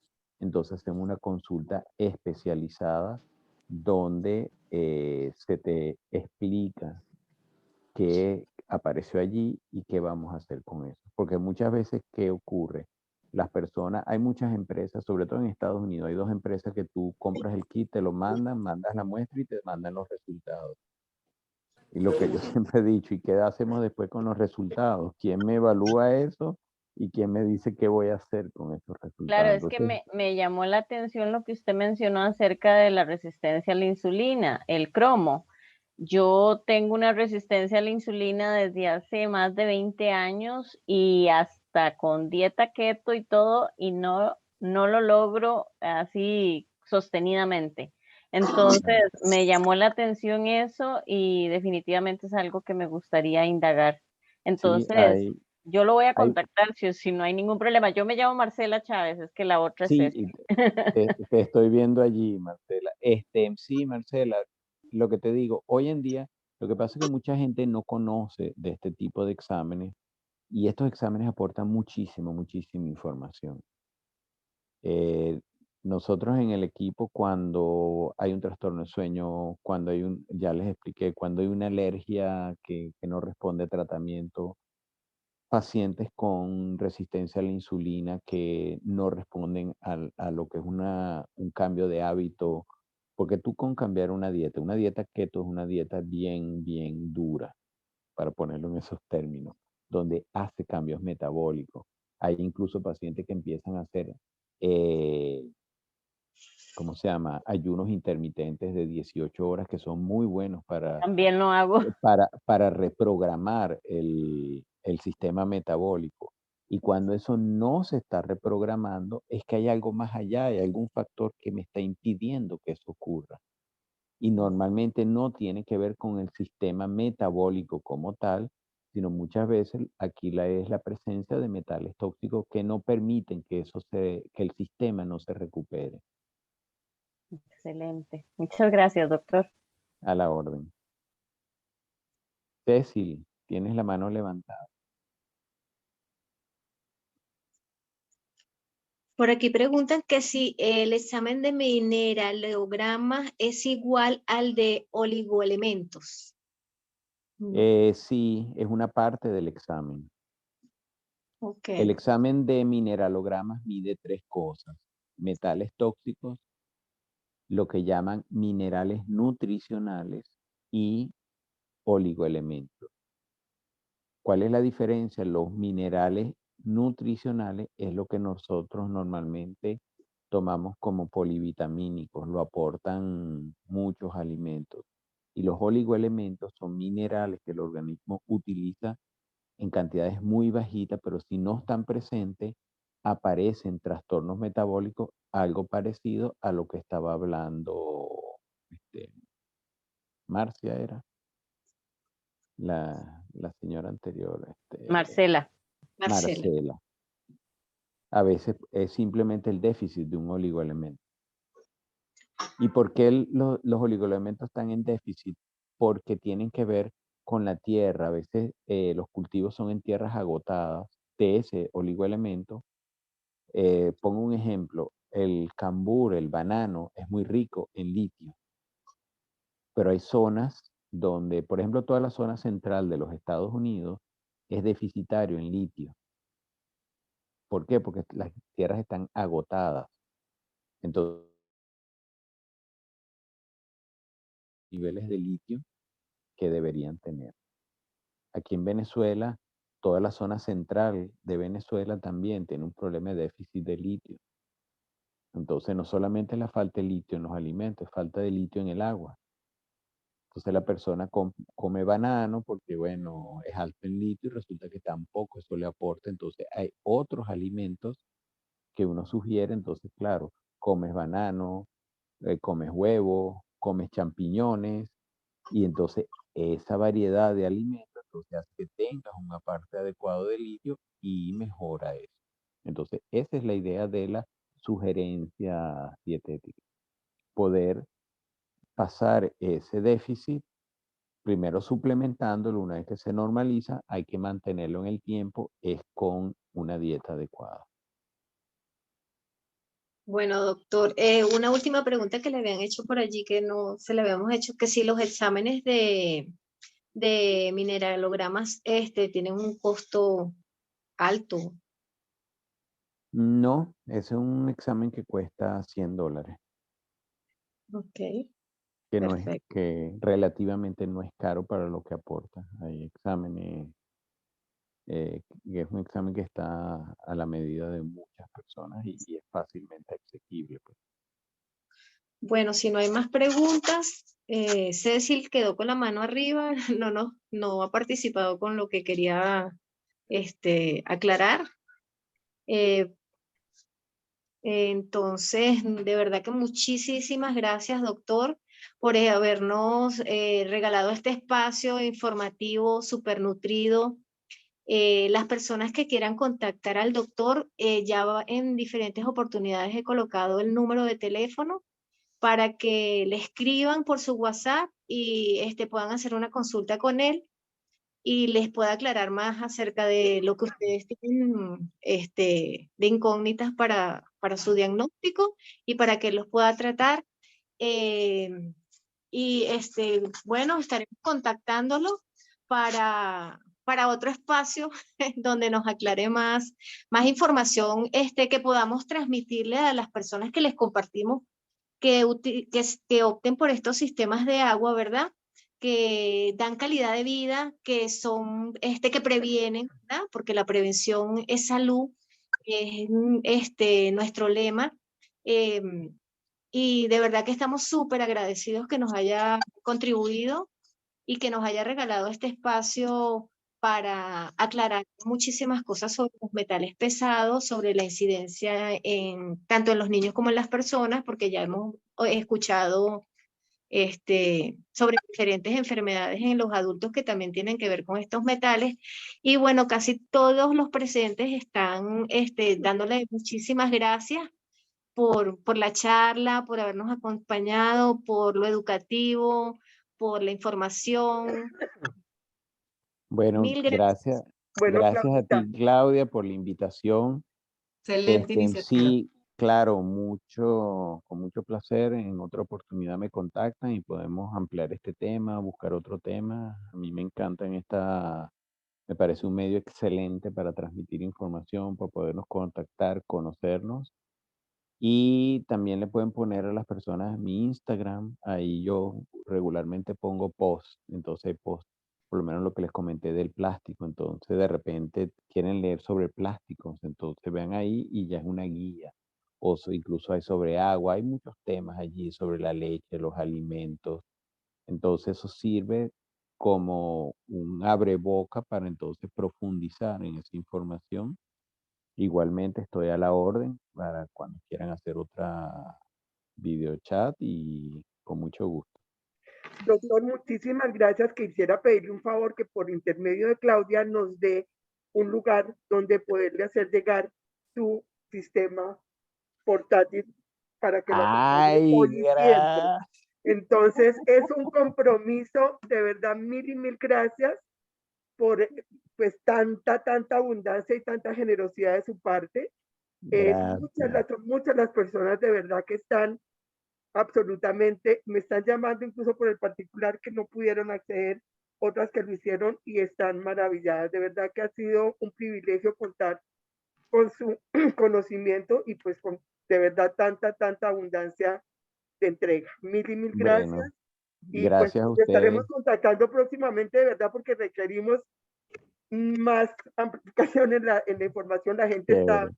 entonces hacemos una consulta especializada donde se te explica qué apareció allí y qué vamos a hacer con eso. Porque muchas veces, ¿qué ocurre? Las personas, hay muchas empresas, sobre todo en Estados Unidos, hay 2 empresas que tú compras el kit, te lo mandan, mandas la muestra y te mandan los resultados. Y lo que yo siempre he dicho, ¿y qué hacemos después con los resultados? ¿Quién me evalúa eso? ¿Y quién me dice qué voy a hacer con esos resultados? Claro, es que Entonces, me llamó la atención lo que usted mencionó acerca de la resistencia a la insulina, el cromo. Yo tengo una resistencia a la insulina desde hace más de 20 años y hasta con dieta keto y todo, y no lo logro así sostenidamente. Entonces, me llamó la atención eso y definitivamente es algo que me gustaría indagar. sí, Entonces, yo lo voy a hay contactar si no hay ningún problema. Yo me llamo Marcela Chávez, es que la otra es sí, Ceci. te estoy viendo allí, Marcela. Sí, Marcela, lo que te digo, hoy en día, lo que pasa es que mucha gente no conoce de este tipo de exámenes y estos exámenes aportan muchísima información. Nosotros en el equipo, cuando hay un trastorno de sueño, cuando hay ya les expliqué, cuando hay una alergia que no responde a tratamiento, pacientes con resistencia a la insulina que no responden a lo que es un cambio de hábito, porque tú con cambiar una dieta keto es una dieta bien dura, para ponerlo en esos términos, donde hace cambios metabólicos. Hay incluso pacientes que empiezan a hacer, ¿cómo se llama? Ayunos intermitentes de 18 horas que son muy buenos También lo hago. para reprogramar el sistema metabólico. Y cuando eso no se está reprogramando, es que hay algo más allá, hay algún factor que me está impidiendo que eso ocurra. Y normalmente no tiene que ver con el sistema metabólico como tal, sino muchas veces aquí es la presencia de metales tóxicos que no permiten que el sistema no se recupere. Excelente. Muchas gracias, doctor. A la orden. Cecil, tienes la mano levantada. Por aquí preguntan que si el examen de mineralograma es igual al de oligoelementos. Sí, es una parte del examen. Ok. El examen de mineralogramas mide 3 cosas: metales tóxicos, lo que llaman minerales nutricionales y oligoelementos. ¿Cuál es la diferencia? Los minerales nutricionales es lo que nosotros normalmente tomamos como polivitamínicos, lo aportan muchos alimentos. Y los oligoelementos son minerales que el organismo utiliza en cantidades muy bajitas, pero si no están presentes, aparecen trastornos metabólicos, algo parecido a lo que estaba hablando Marcia, era la señora anterior, Marcela. Marcela. A veces es simplemente el déficit de un oligoelemento. ¿Y por qué los oligoelementos están en déficit? Porque tienen que ver con la tierra. A veces los cultivos son en tierras agotadas de ese oligoelemento. Pongo un ejemplo, el cambur, el banano, es muy rico en litio, pero hay zonas donde, por ejemplo, toda la zona central de los Estados Unidos es deficitario en litio. ¿Por qué? Porque las tierras están agotadas. Entonces, niveles de litio que deberían tener. Aquí en Venezuela, toda la zona central de Venezuela también tiene un problema de déficit de litio. Entonces, no solamente es la falta de litio en los alimentos, es falta de litio en el agua. Entonces, la persona come banano porque, bueno, es alto en litio y resulta que tampoco eso le aporta. Entonces, hay otros alimentos que uno sugiere. Entonces, claro, comes banano, comes huevo, comes champiñones, y entonces esa variedad de alimentos entonces hace que tengas un aparte adecuado de litio y mejora eso. Entonces, esa es la idea de la sugerencia dietética. Poder pasar ese déficit, primero suplementándolo. Una vez que se normaliza, hay que mantenerlo en el tiempo, es con una dieta adecuada. Bueno, doctor, una última pregunta que le habían hecho por allí que no se le habíamos hecho, que si los exámenes de mineralogramas tienen un costo alto. No, ese es un examen que cuesta $100, Ok, que no es, perfecto. que relativamente no es caro para lo que aporta. Hay exámenes, que es un examen que está a la medida de muchas personas y es fácilmente asequible, pues. Bueno, si no hay más preguntas, Cecil quedó con la mano arriba, no ha participado con lo que quería aclarar. Eh, Entonces, de verdad que muchísimas gracias, doctor, por habernos regalado este espacio informativo súper nutrido. Las personas que quieran contactar al doctor, en diferentes oportunidades he colocado el número de teléfono para que le escriban por su WhatsApp y puedan hacer una consulta con él y les pueda aclarar más acerca de lo que ustedes tienen de incógnitas para su diagnóstico y para que los pueda tratar. Eh, y bueno, estaremos contactándolo para otro espacio donde nos aclare más información que podamos transmitirle a las personas que les compartimos que opten por estos sistemas de agua, ¿verdad? Que dan calidad de vida, que son, que previenen, ¿verdad? Porque la prevención es salud, es nuestro lema. Y de verdad que estamos súper agradecidos que nos haya contribuido y que nos haya regalado este espacio para aclarar muchísimas cosas sobre los metales pesados, sobre la incidencia tanto en los niños como en las personas, porque ya hemos escuchado sobre diferentes enfermedades en los adultos que también tienen que ver con estos metales. Y bueno, casi todos los presentes están dándole muchísimas gracias por la charla, por habernos acompañado, por lo educativo, por la información. Bueno, Mil gracias. Bueno, gracias a Claudita, ti, Claudia, por la invitación. Excelente iniciativa. Sí, Claro, con mucho placer. En otra oportunidad me contactan y podemos ampliar este tema, buscar otro tema. A mí me encanta me parece un medio excelente para transmitir información, para podernos contactar, conocernos. Y también le pueden poner a las personas mi Instagram. Ahí yo regularmente pongo posts. Entonces hay posts, por lo menos lo que les comenté del plástico. Entonces de repente quieren leer sobre plásticos. Entonces vean ahí y ya es una guía. Incluso hay sobre agua. Hay muchos temas allí sobre la leche, los alimentos. Entonces eso sirve como un abreboca para entonces profundizar en esa información. Igualmente estoy a la orden para cuando quieran hacer otra videochat y con mucho gusto. Doctor, muchísimas gracias. Quisiera pedirle un favor que por intermedio de Claudia nos dé un lugar donde poderle hacer llegar su sistema portátil para que lo acompañe Ay, hoy y siempre. gracias. Entonces, es un compromiso, de verdad, mil y mil gracias por pues tanta abundancia y tanta generosidad de su parte. Muchas las personas de verdad que están absolutamente, me están llamando incluso por el particular que no pudieron acceder, otras que lo hicieron y están maravilladas. De verdad que ha sido un privilegio contar con su conocimiento y pues con de verdad tanta abundancia de entrega. Mil y mil gracias. Bueno, Y pues gracias a ustedes. estaremos contactando próximamente, de verdad, porque requerimos más amplificación en la información. La gente está Chévere.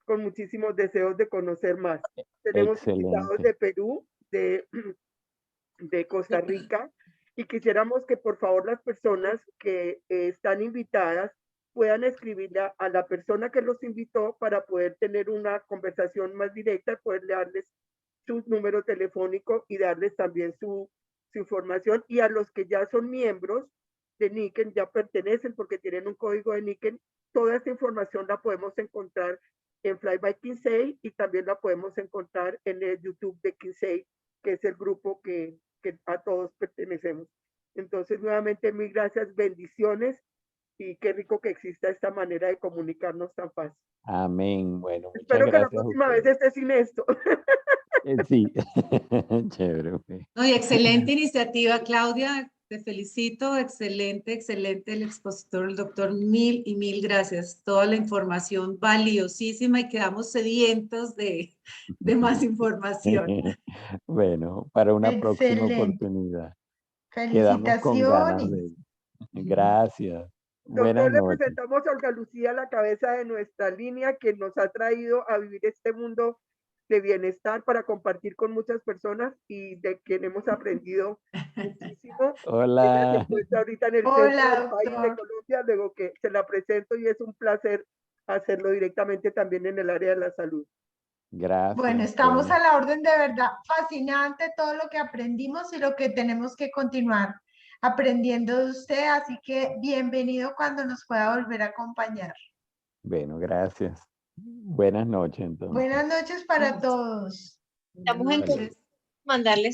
con muchísimos deseos de conocer más. Tenemos invitados Excelente. de Perú, de Costa Rica, y quisiéramos que por favor las personas que están invitadas puedan escribirle a la persona que los invitó para poder tener una conversación más directa, poder darles sus números telefónicos y darles también su información. Y a los que ya son miembros de Niken, ya pertenecen porque tienen un código de Niken, toda esta información la podemos encontrar en Fly by Kinsey y también la podemos encontrar en el YouTube de Kinsey, que es el grupo que a todos pertenecemos. Entonces, nuevamente, mil gracias, bendiciones y qué rico que exista esta manera de comunicarnos tan fácil. Amén. Bueno, muchas Espero que la gracias a próxima vez ustedes. esté sin esto. Sí, chévere. Okay. No, y excelente iniciativa, Claudia. Te felicito. Excelente el expositor, el doctor. Mil y mil gracias. Toda la información valiosísima y quedamos sedientos de más información. Bueno, para una próxima Excelente. oportunidad. Quedamos con ganas de... Gracias. Buenas Doctor, le noches. presentamos a Olga Lucía, la cabeza de nuestra línea, que nos ha traído a vivir este mundo de bienestar para compartir con muchas personas y de quien hemos aprendido muchísimo. Hola. Ella se encuentra ahorita en el centro del país de Colombia, luego que se la presento y es un placer hacerlo directamente también en el área de la salud. Gracias. Bueno, estamos a la orden, de verdad, fascinante todo lo que aprendimos y lo que tenemos que continuar aprendiendo de usted, así que bienvenido cuando nos pueda volver a acompañar. Bueno, gracias. Buenas noches entonces. Buenas noches para todos. Estamos en mandarles